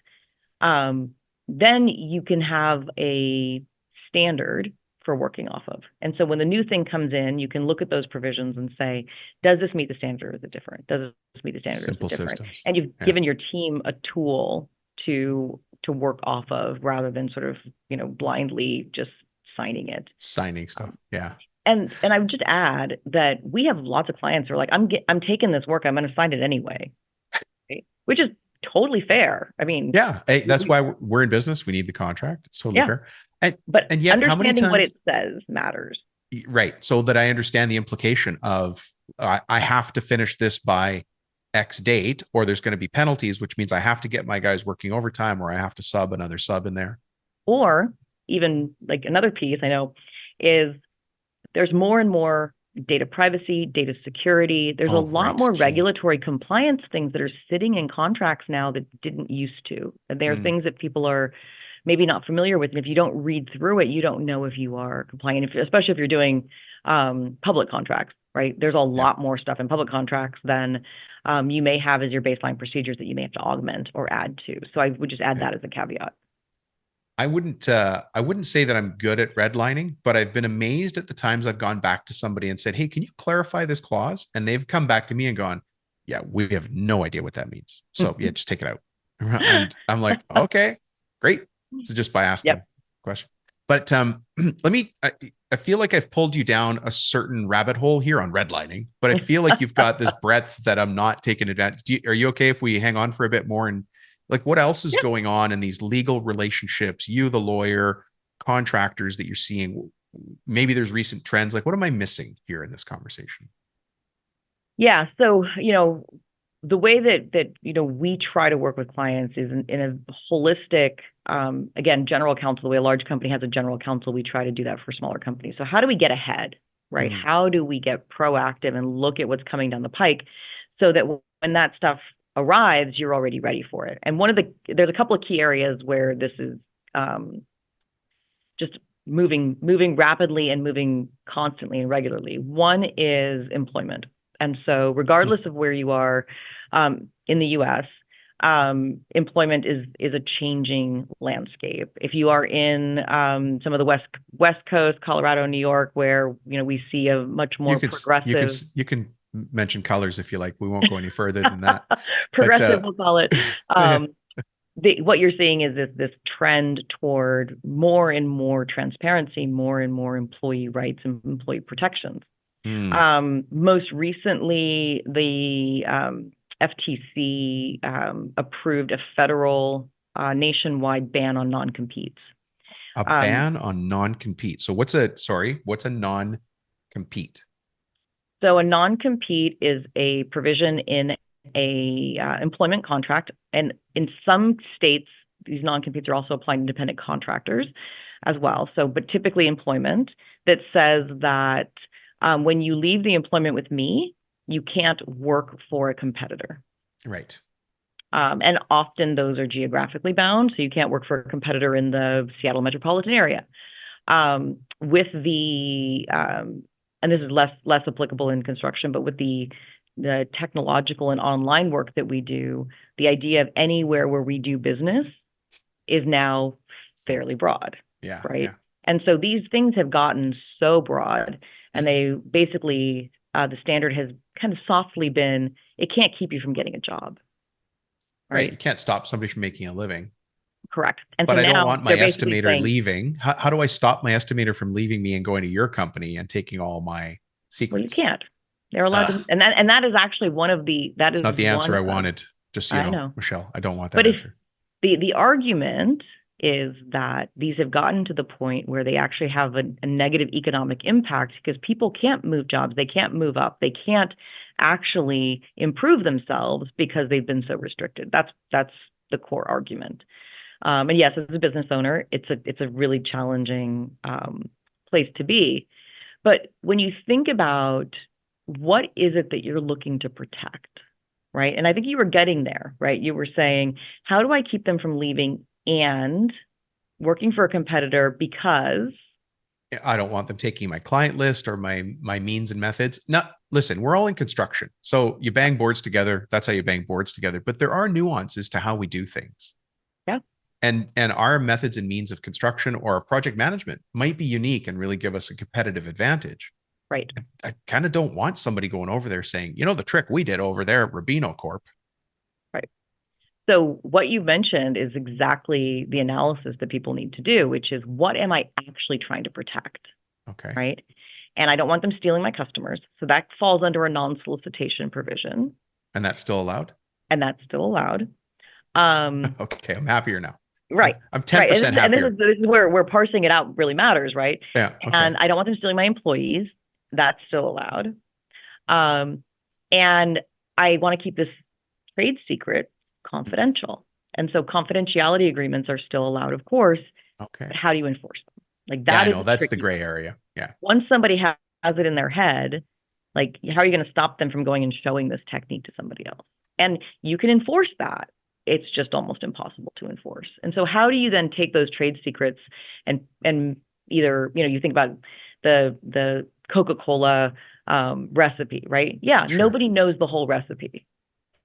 then you can have a standard for working off of. And so when the new thing comes in, you can look at those provisions and say, does this meet the standard or is it different? Does this meet the standard Simple or is it different? systems. And you've given your team a tool to work off of rather than sort of, blindly just signing stuff. Yeah. And I would just add that we have lots of clients who are like, I'm taking this work, I'm going to sign it anyway, right? Which is totally fair. I mean, hey, that's why we're in business. We need the contract. It's totally fair. But yet, understanding how many times, what it says matters. Right. So that I understand the implication of I have to finish this by X date, or there's going to be penalties, which means I have to get my guys working overtime, or I have to sub another sub in there. Or even like another piece I know is there's more and more data privacy, data security. There's a lot more regulatory compliance things that are sitting in contracts now that didn't used to. And there are things that people are maybe not familiar with. And if you don't read through it, you don't know if you are compliant, especially if you're doing public contracts, right? There's a lot more stuff in public contracts than you may have as your baseline procedures that you may have to augment or add to. So I would just add that as a caveat. I wouldn't say that I'm good at redlining, but I've been amazed at the times I've gone back to somebody and said, hey, can you clarify this clause? And they've come back to me and gone, yeah, we have no idea what that means. So just take it out. And I'm like, okay, great. So just by asking a question. But I feel like I've pulled you down a certain rabbit hole here on redlining, but I feel like you've got this breadth that I'm not taking advantage. Are you okay if we hang on for a bit more? And like, what else is going on in these legal relationships? You, the lawyer, contractors that you're seeing, maybe there's recent trends. Like, what am I missing here in this conversation? Yeah. So, the way that we try to work with clients is in a holistic, again, general counsel. The way a large company has a general counsel, we try to do that for smaller companies. So how do we get ahead, right? How do we get proactive and look at what's coming down the pike so that when that stuff arrives, you're already ready for it? And there's a couple of key areas where this is just moving rapidly and moving constantly and regularly. One is employment. And so regardless of where you are in the US, employment is a changing landscape. If you are in some of the West Coast, Colorado, New York, where we see a much more progressive. You can mention colors if you like. We won't go any further than that. Progressive, we'll call it. What you're seeing is this trend toward more and more transparency, more and more employee rights and employee protections. Most recently, the FTC approved a federal nationwide ban on non-competes. A ban on non-compete. So what's a non-compete? So a non-compete is a provision in a employment contract. And in some states, these non-competes are also applied to independent contractors as well. So, but typically employment that says that when you leave the employment with me, you can't work for a competitor. Right. And often those are geographically bound. So you can't work for a competitor in the Seattle metropolitan area. With the, and this is less applicable in construction, but with the the technological and online work that we do, the idea of anywhere where we do business is now fairly broad, Yeah. right? Yeah. And so these things have gotten so broad, and they basically, the standard has kind of softly been, it can't keep you from getting a job, Right. You right? can't stop somebody from making a living. Correct. And so But I don't now want my they're basically estimator saying, leaving. How do I stop my estimator from leaving me and going to your company and taking all my well, you secrets? can't. They're allowed to, Ugh, and that is actually one of the, that it's is not the one answer I of, wanted. Just so you I know, know, Michelle, I don't want that but if answer. the argument is that these have gotten to the point where they actually have a negative economic impact because people can't move jobs, they can't move up, they can't actually improve themselves because they've been so restricted. That's the core argument. And yes, as a business owner, it's a really challenging place to be. But when you think about what is it that you're looking to protect, right? And I think you were getting there, right? You were saying, how do I keep them from leaving and working for a competitor because I don't want them taking my client list or my means and methods. Not listen, we're all in construction. So you bang boards together. That's how you bang boards together. But there are nuances to how we do things. yeah, And our methods and means of construction or of project management might be unique and really give us a competitive advantage. right. I kind of don't want somebody going over there saying, you know, the trick we did over there at Rubino Corp. Right. So what you mentioned is exactly the analysis that people need to do, which is what am I actually trying to protect? Okay. Right. And I don't want them stealing my customers. So that falls under a non-solicitation provision. And that's still allowed? And that's still allowed. Okay. I'm happier now. Right. I'm Right. 10% And happier. this is where parsing it out really matters, right? Yeah. Okay. And I don't want them stealing my employees. That's still allowed. And I want to keep this trade secret confidential. And so confidentiality agreements are still allowed, of course. Okay. But how do you enforce them? Like Yeah, that I is know. That's the tricky. gray area. Yeah. Once somebody has it in their head, like how are you going to stop them from going and showing this technique to somebody else? And you can enforce that. It's just almost impossible to enforce. And so how do you then take those trade secrets and either, you know, you think about the Coca-Cola recipe, right? Yeah, Sure. nobody knows the whole recipe.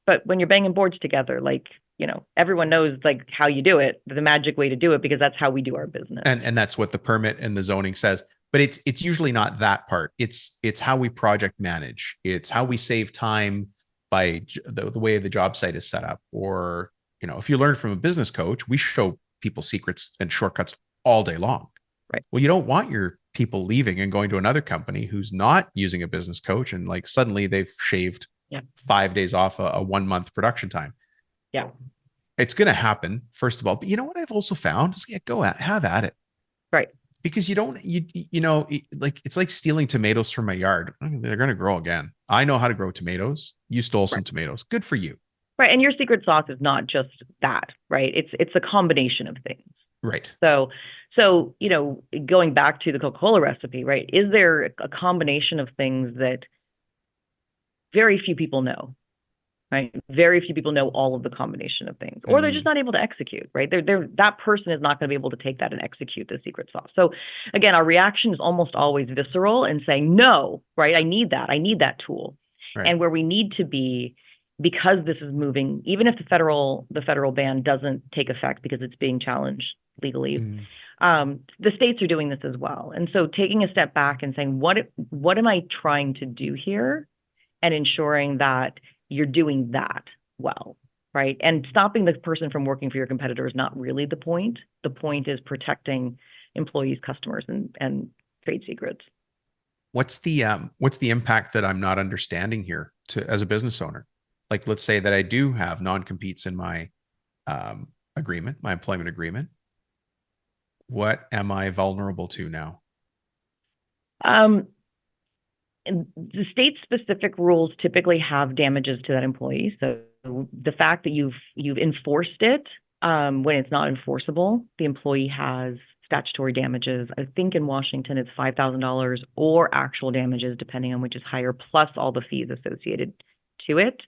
But when you're banging boards together, like, you know, everyone knows like how you do it, the magic way to do it, because that's how we do our business. And that's what the permit and the zoning says. But it's usually not that part. It's how we project manage. It's how we save time by the way the job site is set up. Or, you know, if you learn from a business coach, we show people secrets and shortcuts all day long. Right. Well, you don't want your people leaving and going to another company who's not using a business coach, and like suddenly they've shaved 5 days off a 1 month production time. Yeah. It's going to happen, first of all. But you know what I've also found is have at it. Right. Because you know, like it's like stealing tomatoes from my yard. They're going to grow again. I know how to grow tomatoes. You stole some tomatoes. Good for you. Right. And your secret sauce is not just that, right? It's a combination of things. Right. So, you know, going back to the Coca-Cola recipe, right? Is there a combination of things that very few people know, right? Very few people know all of the combination of things, or they're just not able to execute, right? That person is not going to be able to take that and execute the secret sauce. So again, our reaction is almost always visceral and saying, no, right? I need that tool. Right. And where we need to be, because this is moving, even if the federal ban doesn't take effect because it's being challenged legally, the states are doing this as well. And so taking a step back and saying, what am I trying to do here? And ensuring that you're doing that well, right? And stopping the person from working for your competitor is not really the point. The point is protecting employees, customers, and trade secrets. What's the impact that I'm not understanding here as a business owner? Like, let's say that I do have non-competes in my agreement, my employment agreement. What am I vulnerable to now? And the state-specific rules typically have damages to that employee. So the fact that you've enforced it, when it's not enforceable, the employee has statutory damages. I think in Washington it's $5,000 or actual damages, depending on which is higher, plus all the fees associated to it.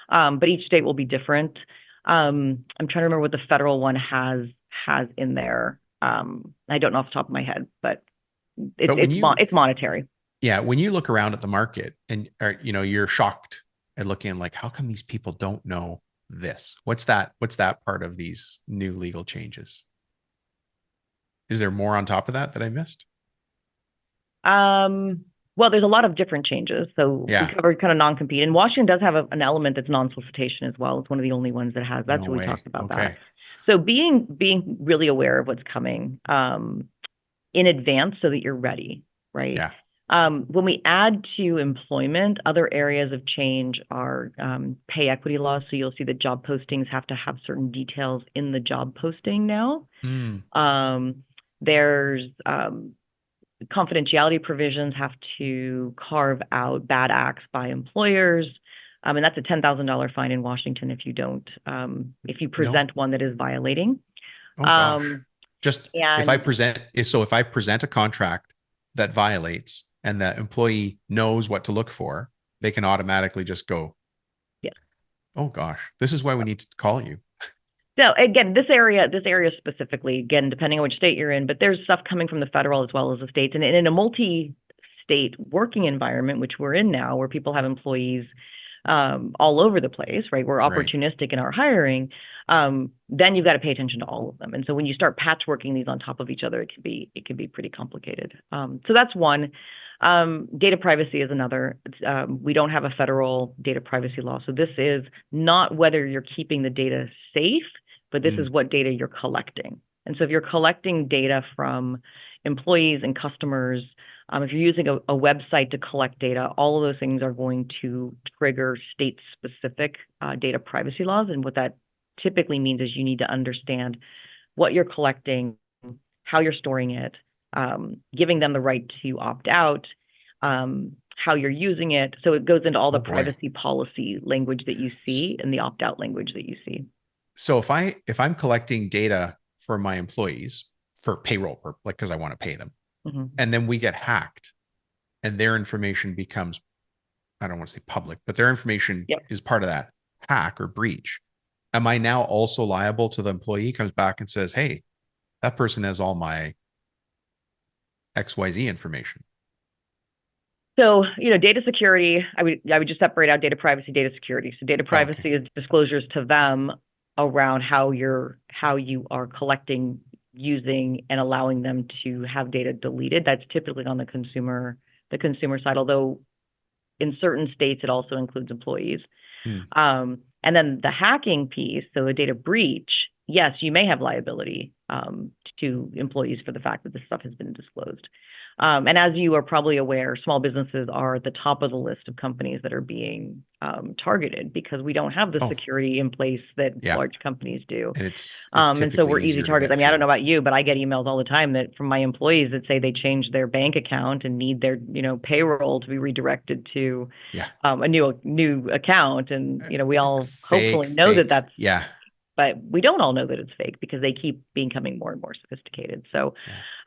But each state will be different. I'm trying to remember what the federal one has in there. I don't know off the top of my head, but it's monetary. Yeah, when you look around at the market and you know, you're shocked and looking at like, how come these people don't know this? What's that part of these new legal changes? Is there more on top of that I missed? Well, there's a lot of different changes. So we Yeah. covered kind of non-compete, and Washington does have an element that's non-solicitation as well. It's one of the only ones that has. That's No what we way. talked about that. Okay. So being really aware of what's coming in advance so that you're ready, right? Yeah. When we add to employment, other areas of change are pay equity laws. So you'll see that job postings have to have certain details in the job posting now. There's confidentiality provisions have to carve out bad acts by employers. And that's a $10,000 fine in Washington if you don't, if you present one that is violating. Oh gosh. If I present a contract that violates and the employee knows what to look for, they can automatically just go. Yeah. Oh gosh. This is why we need to call you. So again, this area specifically, again, depending on which state you're in, but there's stuff coming from the federal as well as the states. And in a multi-state working environment, which we're in now, where people have employees all over the place, right? We're opportunistic in our hiring. Then you've got to pay attention to all of them. And so when you start patchworking these on top of each other, it can be pretty complicated. So that's one. Data privacy is another. We don't have a federal data privacy law. So this is not whether you're keeping the data safe, but this is what data you're collecting. And so if you're collecting data from employees and customers, if you're using a website to collect data, all of those things are going to trigger state-specific data privacy laws. And what that typically means is you need to understand what you're collecting, how you're storing it, giving them the right to opt out, how you're using it. So it goes into all the privacy policy language that you see and the opt-out language that you see. So if I'm collecting data for my employees for payroll, like because I want to pay them, and then we get hacked and their information becomes, I don't want to say public, but their information is part of that hack or breach. Am I now also liable to the employee comes back and says, hey, that person has all my XYZ information? So, data security, I would just separate out data privacy, data security. So data privacy is disclosures to them around how you are collecting, using, and allowing them to have data deleted. That's typically on the consumer side, although in certain states it also includes employees. And then the hacking piece, so a data breach, yes, you may have liability to employees for the fact that this stuff has been disclosed. And as you are probably aware, small businesses are at the top of the list of companies that are being targeted because we don't have the security in place that large companies do. And it's and so we're easy targets. I mean, I don't know about you, but I get emails all the time from my employees that say they changed their bank account and need their payroll to be redirected to a new account. And we all hopefully know that that's but we don't all know that it's fake because they keep becoming more and more sophisticated. So,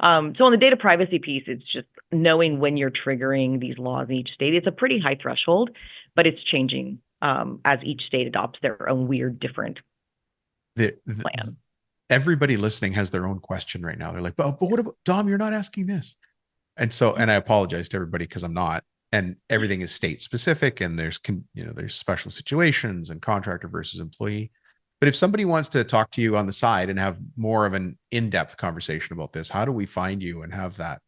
so on the data privacy piece, it's just knowing when you're triggering these laws in each state. It's a pretty high threshold, but it's changing as each state adopts their own weird, different plan. Everybody listening has their own question right now. They're like, but what about Dom? You're not asking this. And so, and I apologize to everybody because I'm not. And everything is state specific, and there's special situations and contractor versus employee. But if somebody wants to talk to you on the side and have more of an in-depth conversation about this, how do we find you and have that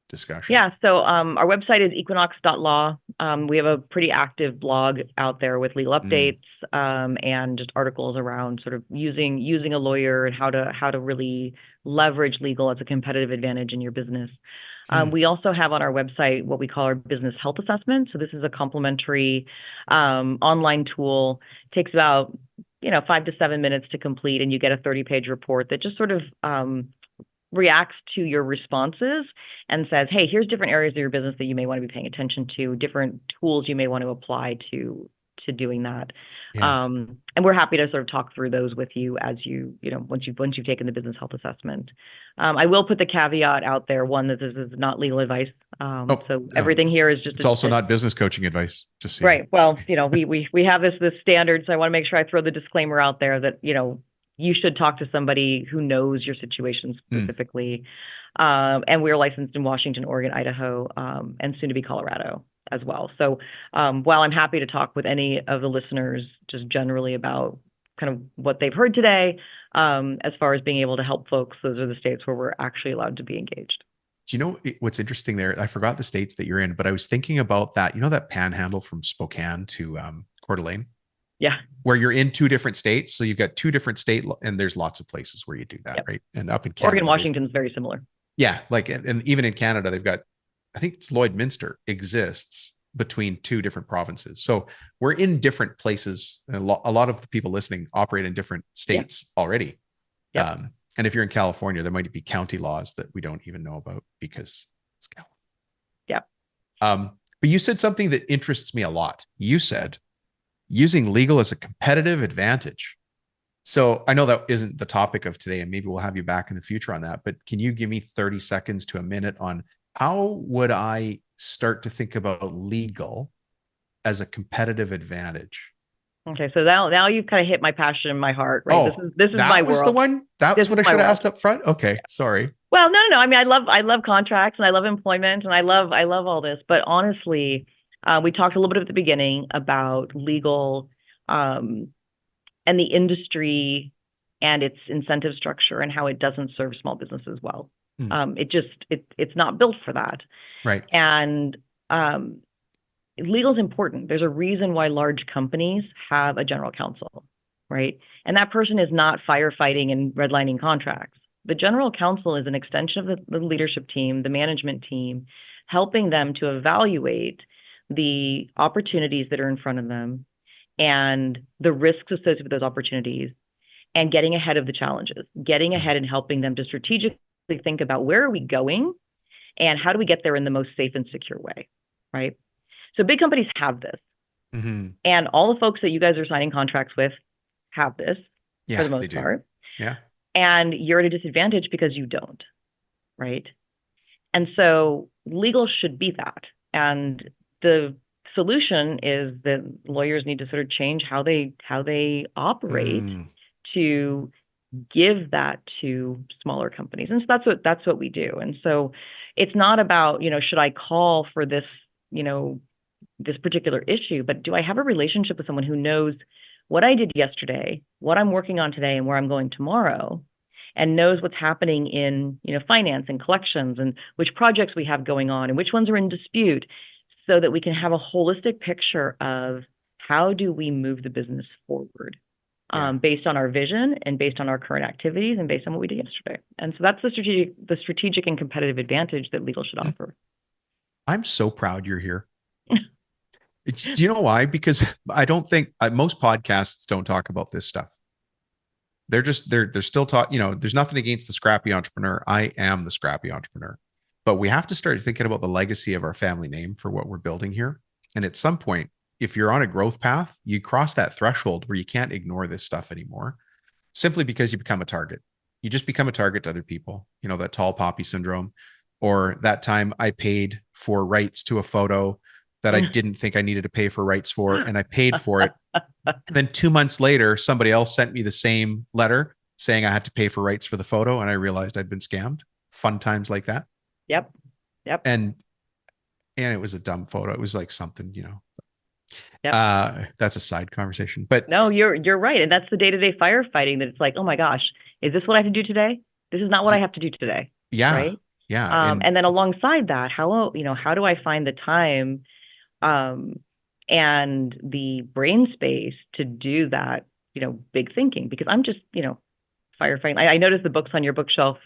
discussion? Yeah, so our website is equinox.law. We have a pretty active blog out there with legal updates and just articles around sort of using a lawyer and how to really leverage legal as a competitive advantage in your business. We also have on our website what we call our business health assessment. So this is a complimentary online tool. It takes about 5 to 7 minutes to complete, and you get a 30-page report that just sort of reacts to your responses and says, hey, here's different areas of your business that you may want to be paying attention to, different tools you may want to apply to doing that. And we're happy to sort of talk through those with you as once you've taken the business health assessment. I will put the caveat out there, one, that this is not legal advice. So everything here is just it's also not business coaching advice. Just so right. Well, we have this standard, so I want to make sure I throw the disclaimer out there that you should talk to somebody who knows your situation specifically. And we're licensed in Washington, Oregon, Idaho, and soon to be Colorado. as well. So while I'm happy to talk with any of the listeners just generally about kind of what they've heard today, as far as being able to help folks, those are the states where we're actually allowed to be engaged. Do you know what's interesting there? I forgot the states that you're in, but I was thinking about that. You know that panhandle from Spokane to Coeur d'Alene? Yeah. Where you're in two different states. So you've got two different and there's lots of places where you do that, right? And up in Canada, Oregon, Washington's very similar. Yeah, like, and even in Canada, they've got, I think it's Lloydminster exists between two different provinces. So we're in different places. And a lot of the people listening operate in different states already. Yep. And if you're in California, there might be county laws that we don't even know about because it's California. Yeah. But you said something that interests me a lot. You said using legal as a competitive advantage. So I know that isn't the topic of today, and maybe we'll have you back in the future on that, but can you give me 30 seconds to a minute on how would I start to think about legal as a competitive advantage? Okay, so now you've kind of hit my passion in my heart, right? Oh, this is my world. That was the one? That's what I should have asked up front? Okay, sorry. Well, no. I mean, I love contracts and I love employment and I love all this. But honestly, we talked a little bit at the beginning about legal and the industry and its incentive structure and how it doesn't serve small businesses well. It's not built for that. Right. And legal is important. There's a reason why large companies have a general counsel, right? And that person is not firefighting and redlining contracts. The general counsel is an extension of the leadership team, the management team, helping them to evaluate the opportunities that are in front of them and the risks associated with those opportunities and getting ahead of the challenges, getting ahead and helping them to strategically think about where are we going and how do we get there in the most safe and secure way, right? So big companies have this. And all the folks that you guys are signing contracts with have this for the most part. Yeah. And you're at a disadvantage because you don't, right? And so legal should be that. And the solution is that lawyers need to sort of change how they operate to give that to smaller companies. And so that's what we do. And so it's not about, should I call for this, this particular issue, but do I have a relationship with someone who knows what I did yesterday, what I'm working on today, and where I'm going tomorrow, and knows what's happening in, finance and collections and which projects we have going on and which ones are in dispute, so that we can have a holistic picture of how do we move the business forward based on our vision and based on our current activities and based on what we did yesterday. And so that's the strategic and competitive advantage that legal should offer. I'm so proud you're here. Do you know why? Because I don't think most podcasts don't talk about this stuff. They're still taught, there's nothing against the scrappy entrepreneur. I am the scrappy entrepreneur, but we have to start thinking about the legacy of our family name for what we're building here. And at some point, if you're on a growth path, you cross that threshold where you can't ignore this stuff anymore, simply because you become a target. You just become a target to other people, that tall poppy syndrome, or that time I paid for rights to a photo that I didn't think I needed to pay for rights for, and I paid for it. And then 2 months later, somebody else sent me the same letter saying I had to pay for rights for the photo, and I realized I'd been scammed. Fun times like that. Yep. And it was a dumb photo. It was like something, Yep. That's a side conversation. But no, you're right. And that's the day-to-day firefighting that it's like, oh my gosh, is this what I have to do today? This is not what I have to do today. Yeah. Right. Yeah. And then alongside that, how do I find the time and the brain space to do that, big thinking? Because I'm just, firefighting. I noticed the books on your bookshelf,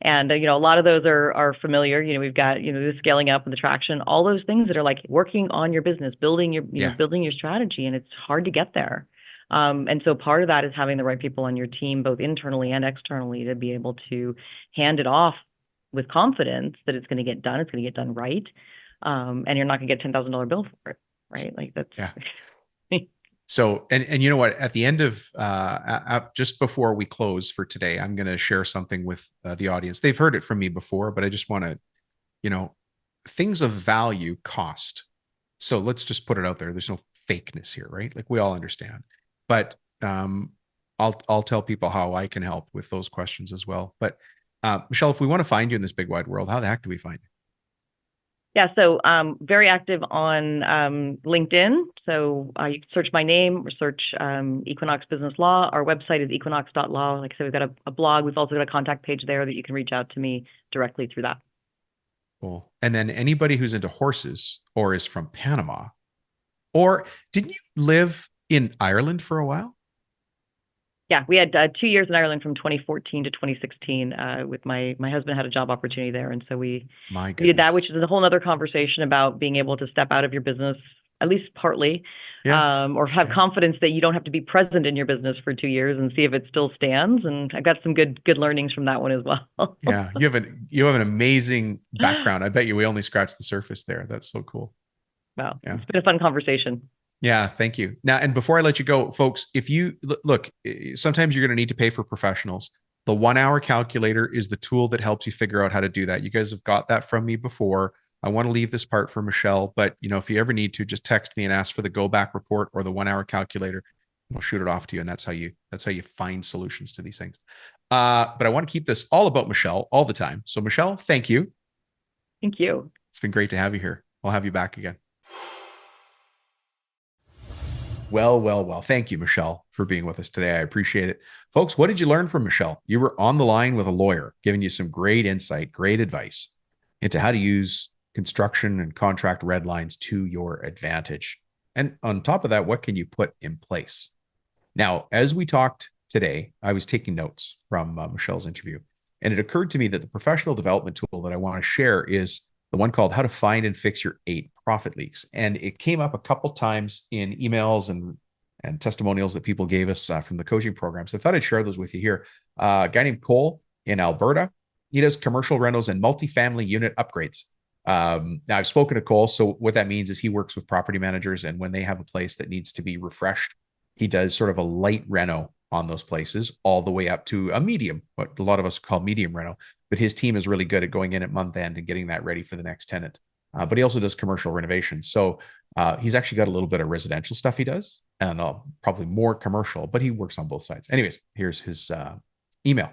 and a lot of those are familiar. We've got, the scaling up and the traction, all those things that are like working on your business, building your, building your strategy, and it's hard to get there. And so part of that is having the right people on your team, both internally and externally, to be able to hand it off with confidence that it's going to get done. It's going to get done right. And you're not going to get $10,000 bill for it, right? Like that's. Yeah. So, and you know what, at the end of, just before we close for today, I'm going to share something with the audience. They've heard it from me before, but I just want to, things of value cost. So let's just put it out there. There's no fakeness here, right? Like we all understand, but I'll tell people how I can help with those questions as well. But Michelle, if we want to find you in this big wide world, how the heck do we find you? Yeah, so very active on LinkedIn. So you can search my name or search Equinox Business Law. Our website is equinox.law. Like I said, we've got a blog. We've also got a contact page there that you can reach out to me directly through that. Cool. And then anybody who's into horses or is from Panama, or didn't you live in Ireland for a while? Yeah, we had 2 years in Ireland from 2014 to 2016 with my husband had a job opportunity there. And so My we did that, goodness. which is a whole other conversation about being able to step out of your business, at least partly, Yeah. or have Yeah. confidence that you don't have to be present in your business for 2 years and see if it still stands. And I got some good learnings from that one as well. Yeah. You have an amazing background. I bet you we only scratched the surface there. That's so cool. Wow, Yeah. it's been a fun conversation. Yeah, thank you. Now, and before I let you go, folks, if you look, sometimes you're going to need to pay for professionals. The 1 hour calculator is the tool that helps you figure out how to do that. You guys have got that from me before. I want to leave this part for Michelle, but if you ever need to, just text me and ask for the go back report or the 1 hour calculator. We'll shoot it off to you, and that's how you find solutions to these things. But I want to keep this all about Michelle all the time. So, Michelle, thank you. Thank you. It's been great to have you here. I'll have you back again. Well, well, well. Thank you, Michelle, for being with us today. I appreciate it. Folks, what did you learn from Michelle? You were on the line with a lawyer, giving you some great insight, great advice into how to use construction and contract red lines to your advantage. And on top of that, what can you put in place? Now, as we talked today, I was taking notes from Michelle's interview, and it occurred to me that the professional development tool that I want to share is the one called How to Find and Fix Your 8 Profit Leaks. And it came up a couple times in emails and testimonials that people gave us from the coaching program. So I thought I'd share those with you here. A guy named Cole in Alberta, he does commercial rentals and multifamily unit upgrades. Now I've spoken to Cole. So what that means is he works with property managers, and when they have a place that needs to be refreshed, he does sort of a light reno on those places all the way up to a medium, what a lot of us call medium reno. But his team is really good at going in at month end and getting that ready for the next tenant. But he also does commercial renovations. So he's actually got a little bit of residential stuff he does, and probably more commercial, but he works on both sides. Anyways, here's his email.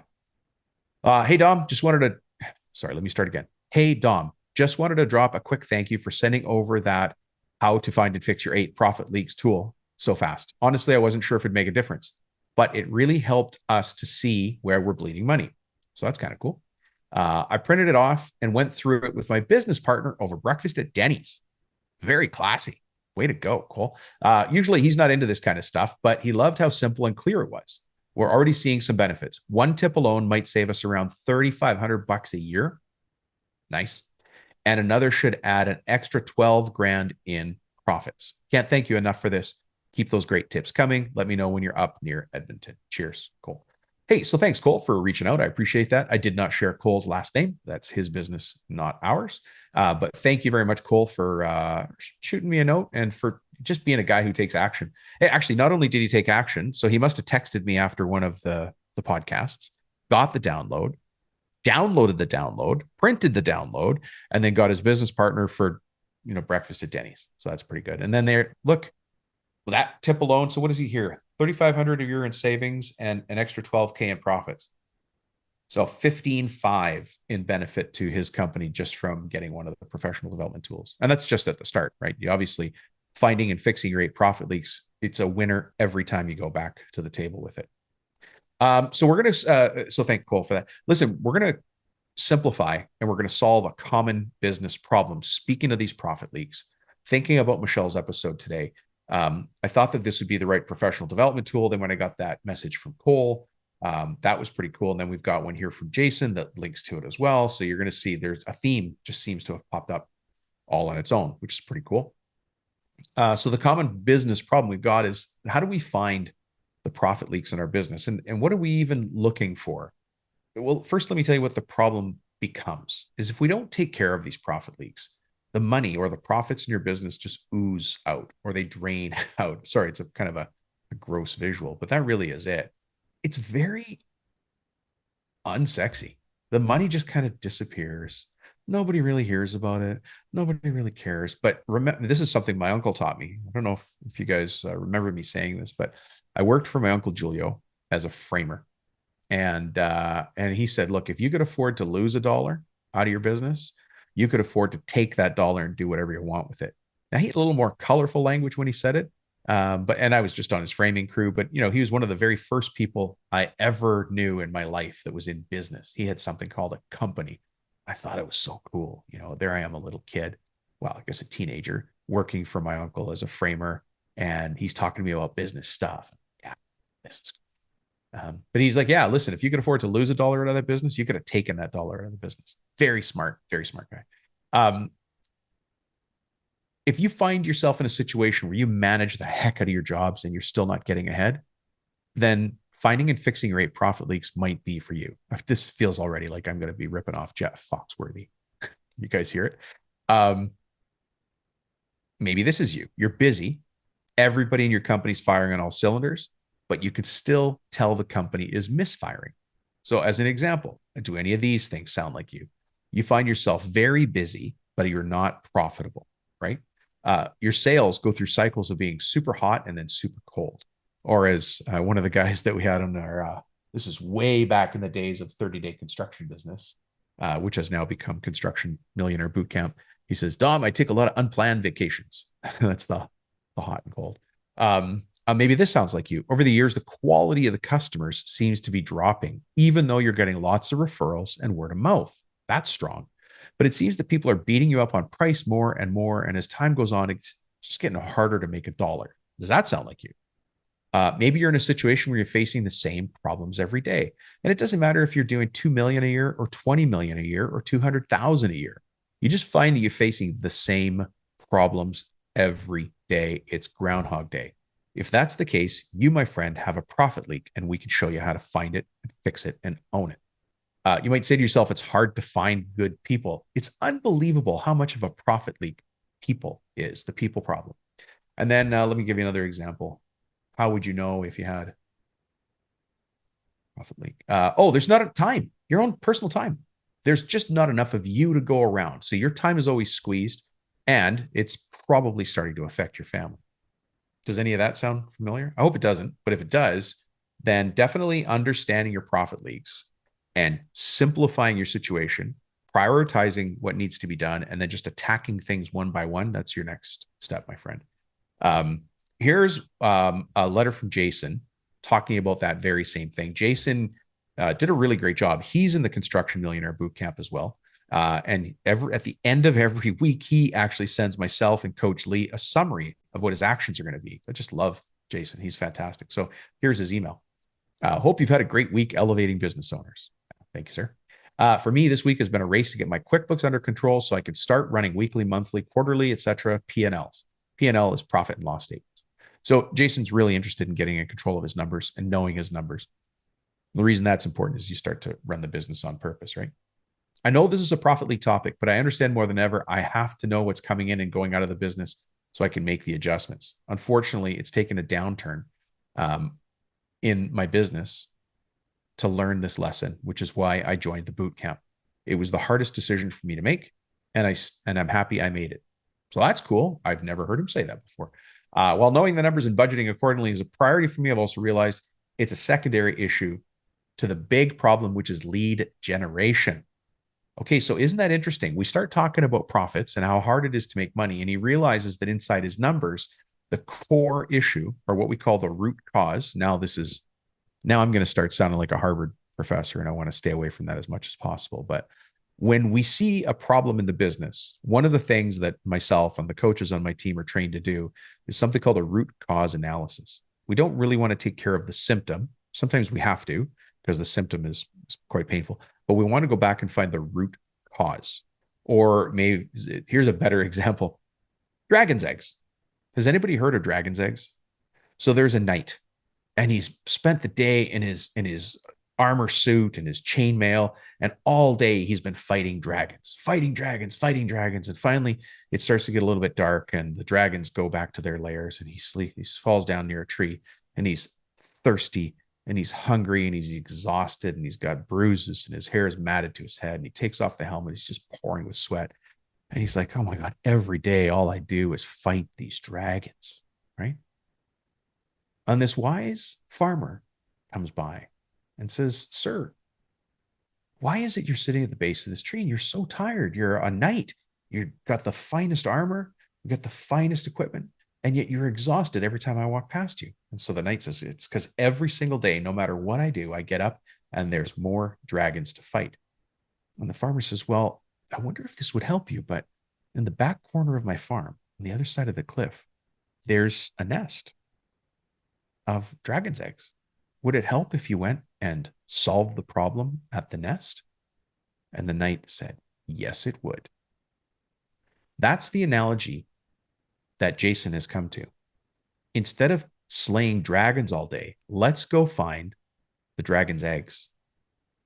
Hey, Dom, let me start again. Hey, Dom, just wanted to drop a quick thank you for sending over that How to Find and Fix Your 8 Profit Leaks tool so fast. Honestly, I wasn't sure if it'd make a difference, but it really helped us to see where we're bleeding money. So that's kind of cool. I printed it off and went through it with my business partner over breakfast at Denny's. Very classy. Way to go, Cole. Usually he's not into this kind of stuff, but he loved how simple and clear it was. We're already seeing some benefits. One tip alone might save us around $3,500 a year. Nice. And another should add an extra 12 grand in profits. Can't thank you enough for this. Keep those great tips coming. Let me know when you're up near Edmonton. Cheers, Cole. Hey, so thanks, Cole, for reaching out. I appreciate that. I did not share Cole's last name. That's his business, not ours. But thank you very much, Cole, for shooting me a note and for just being a guy who takes action. Hey, actually, not only did he take action, so he must have texted me after one of the podcasts, got the download, downloaded the download, printed the download, and then got his business partner for breakfast at Denny's. So that's pretty good. And then look, that tip alone. So what is he here? 3,500 a year in savings and an extra 12K in profits. So 15.5 in benefit to his company just from getting one of the professional development tools. And that's just at the start, right? You obviously finding and fixing your 8 profit leaks. It's a winner every time you go back to the table with it. So we're going to, so thank Cole for that. Listen, we're going to simplify and we're going to solve a common business problem. Speaking of these profit leaks, thinking about Michelle's episode today, I thought that this would be the right professional development tool. Then when I got that message from Cole, that was pretty cool. And then we've got one here from Jason that links to it as well. So you're going to see there's a theme just seems to have popped up all on its own, which is pretty cool. So the common business problem we've got is how do we find the profit leaks in our business? And what are we even looking for? Well, first, let me tell you what the problem becomes is if we don't take care of these profit leaks, the money or the profits in your business just ooze out or they drain out. Sorry, it's a kind of a gross visual, but that really is it. It's very unsexy. The money just kind of disappears. Nobody really hears about it. Nobody really cares. But remember, this is something my uncle taught me. I don't know if you guys remember me saying this, but I worked for my uncle Julio as a framer. And he said, look, if you could afford to lose $1 out of your business, You could afford to take that dollar and do whatever you want with it. Now, he had a little more colorful language when he said it. And I was just on his framing crew, but he was one of the very first people I ever knew in my life that was in business. He had something called a company. I thought it was so cool. There I am, a little kid, well, I guess a teenager, working for my uncle as a framer, and he's talking to me about business stuff. Yeah, this is but he's like, yeah, listen, if you could afford to lose a dollar out of that business, you could have taken that dollar out of the business. Very smart guy. If you find yourself in a situation where you manage the heck out of your jobs and you're still not getting ahead, then finding and fixing your 8 profit leaks might be for you. This feels already like I'm going to be ripping off Jeff Foxworthy. You guys hear it? Maybe this is you. You're busy. Everybody in your company's firing on all cylinders, but you could still tell the company is misfiring. So as an example, do any of these things sound like you? You find yourself very busy, but you're not profitable, right? Your sales go through cycles of being super hot and then super cold. Or as one of the guys that we had on our, this is way back in the days of 30-day construction business, which has now become Construction Millionaire Bootcamp. He says, Dom, I take a lot of unplanned vacations. That's the hot and cold. Maybe this sounds like you. Over the years, the quality of the customers seems to be dropping, even though you're getting lots of referrals and word of mouth. That's strong. But it seems that people are beating you up on price more and more. And as time goes on, it's just getting harder to make a dollar. Does that sound like you? Maybe you're in a situation where you're facing the same problems every day. And it doesn't matter if you're doing 2 million a year or 20 million a year or 200,000 a year. You just find that you're facing the same problems every day. It's Groundhog Day. If that's the case, you, my friend, have a profit leak, and we can show you how to find it, fix it, and own it. You might say to yourself, it's hard to find good people. It's unbelievable how much of a profit leak people is, the people problem. And then let me give you another example. How would you know if you had profit leak? There's not a time, your own personal time. There's just not enough of you to go around. So your time is always squeezed, and it's probably starting to affect your family. Does any of that sound familiar? I hope it doesn't, but if it does, then definitely understanding your profit leaks and simplifying your situation, prioritizing what needs to be done, and then just attacking things one by one. That's your next step, my friend. Here's a letter from Jason talking about that very same thing. Jason did a really great job. He's in the Construction Millionaire Bootcamp as well. And at the end of every week, he actually sends myself and Coach Lee a summary of what his actions are going to be. I just love Jason. He's fantastic. So here's his email. Hope you've had a great week elevating business owners. Thank you, sir. For me, this week has been a race to get my QuickBooks under control so I can start running weekly, monthly, quarterly, etc. P&Ls. P&L is profit and loss statements. So Jason's really interested in getting in control of his numbers and knowing his numbers. The reason that's important is you start to run the business on purpose, right? I know this is a profit leak topic, but I understand more than ever, I have to know what's coming in and going out of the business so I can make the adjustments. Unfortunately, it's taken a downturn in my business to learn this lesson, which is why I joined the boot camp. It was the hardest decision for me to make, and I'm happy I made it. So that's cool. I've never heard him say that before. While knowing the numbers and budgeting accordingly is a priority for me, I've also realized it's a secondary issue to the big problem, which is lead generation. Okay, so isn't that interesting? We start talking about profits and how hard it is to make money, and he realizes that inside his numbers, the core issue, or what we call the root cause. Now I'm going to start sounding like a Harvard professor, and I want to stay away from that as much as possible. But when we see a problem in the business, one of the things that myself and the coaches on my team are trained to do is something called a root cause analysis. We don't really want to take care of the symptom. Sometimes we have to because the symptom is quite painful, but we want to go back and find the root cause. Or maybe here's a better example: dragon's eggs. Has anybody heard of dragon's eggs? So there's a knight, and he's spent the day in his armor suit and his chainmail, and all day he's been fighting dragons. And finally, it starts to get a little bit dark, and the dragons go back to their lairs, and he falls down near a tree, and he's thirsty, and he's hungry, and he's exhausted, and he's got bruises, and his hair is matted to his head, and he takes off the helmet. He's just pouring with sweat. And he's like, oh my God, every day, all I do is fight these dragons, right? And this wise farmer comes by and says, sir, why is it you're sitting at the base of this tree and you're so tired? You're a knight. You've got the finest armor, you got the finest equipment, and yet you're exhausted every time I walk past you. And so the knight says, it's because every single day, no matter what I do, I get up and there's more dragons to fight. And the farmer says, well, I wonder if this would help you, but in the back corner of my farm, on the other side of the cliff, there's a nest of dragon's eggs. Would it help if you went and solved the problem at the nest? And the knight said, yes, it would. That's the analogy that Jason has come to. Instead of slaying dragons all day, let's go find the dragon's eggs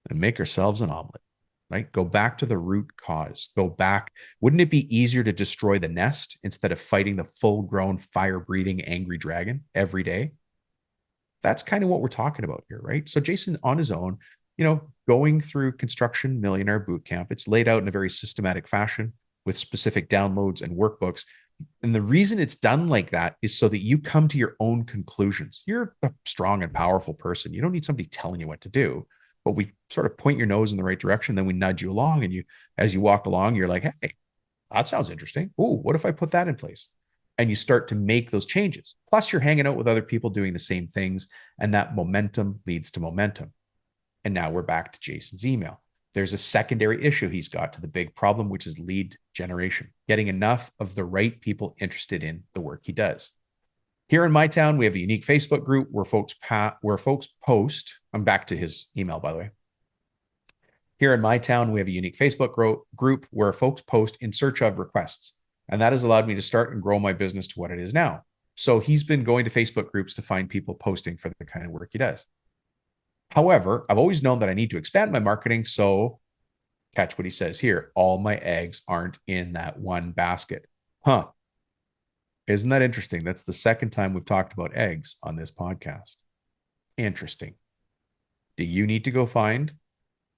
and make ourselves an omelet, right? Go back to the root cause. Go back. Wouldn't it be easier to destroy the nest instead of fighting the full-grown, fire-breathing, angry dragon every day? That's kind of what we're talking about here, right? So Jason on his own, going through Construction Millionaire Bootcamp, it's laid out in a very systematic fashion with specific downloads and workbooks. And the reason it's done like that is so that you come to your own conclusions. You're a strong and powerful person. You don't need somebody telling you what to do, but we sort of point your nose in the right direction. Then we nudge you along, and as you walk along, you're like, hey, that sounds interesting. Oh, what if I put that in place? And you start to make those changes. Plus, you're hanging out with other people doing the same things, and that momentum leads to momentum. And now we're back to Jason's email. There's a secondary issue he's got to the big problem, which is lead generation, getting enough of the right people interested in the work he does. Here in my town, we have a unique Facebook group where folks post. I'm back to his email, by the way. Here in my town, we have a unique Facebook group where folks post in search of requests. And that has allowed me to start and grow my business to what it is now. So he's been going to Facebook groups to find people posting for the kind of work he does. However, I've always known that I need to expand my marketing. So catch what he says here. All my eggs aren't in that one basket. Huh. Isn't that interesting? That's the second time we've talked about eggs on this podcast. Interesting. Do you need to go find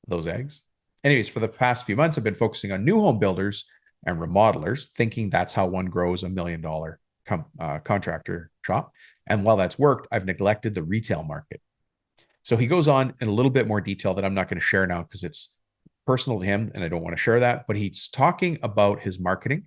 those eggs? Anyways, for the past few months, I've been focusing on new home builders and remodelers, thinking that's how one grows $1 million contractor shop. And while that's worked, I've neglected the retail market. So he goes on in a little bit more detail that I'm not going to share now because it's personal to him and I don't want to share that. But he's talking about his marketing.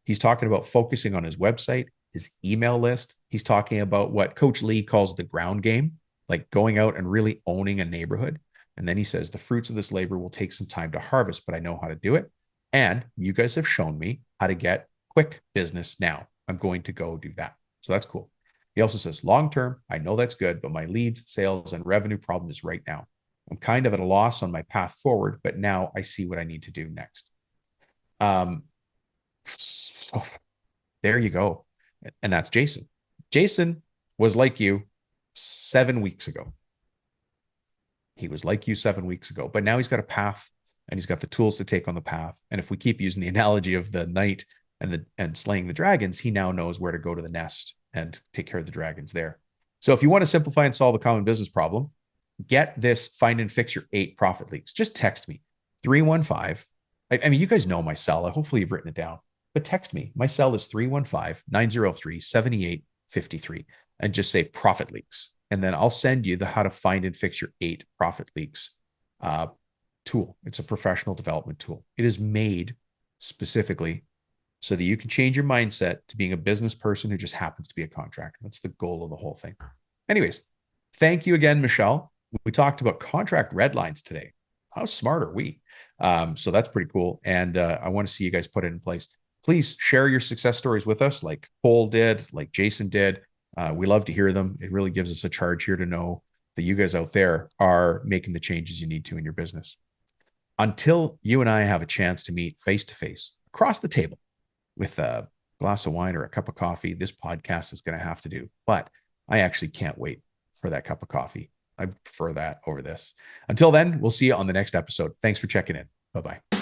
He's talking about focusing on his website, his email list. He's talking about what Coach Lee calls the ground game, like going out and really owning a neighborhood. And then he says, the fruits of this labor will take some time to harvest, but I know how to do it. And you guys have shown me how to get quick business now. I'm going to go do that. So that's cool. He also says, long term, I know that's good, but my leads, sales, and revenue problem is right now. I'm kind of at a loss on my path forward, but now I see what I need to do next. So there you go. And that's Jason. Jason was like you 7 weeks ago. He was like you 7 weeks ago, but now he's got a path and he's got the tools to take on the path. And if we keep using the analogy of the knight and slaying the dragons, he now knows where to go to the nest and take care of the dragons there. So if you want to simplify and solve a common business problem, get this, find and fix your 8 profit leaks. Just text me 315. I mean, you guys know my cell. Hopefully you've written it down, but text me. My cell is 315-903-7853 and just say profit leaks. And then I'll send you the how to find and fix your 8 profit leaks tool. It's a professional development tool. It is made specifically so that you can change your mindset to being a business person who just happens to be a contractor. That's the goal of the whole thing. Anyways, thank you again, Michelle. We talked about contract red lines today. How smart are we? So that's pretty cool. And I want to see you guys put it in place. Please share your success stories with us like Cole did, like Jason did. We love to hear them. It really gives us a charge here to know that you guys out there are making the changes you need to in your business. Until you and I have a chance to meet face-to-face across the table with a glass of wine or a cup of coffee, this podcast is going to have to do. But I actually can't wait for that cup of coffee. I prefer that over this. Until then, we'll see you on the next episode. Thanks for checking in. Bye-bye.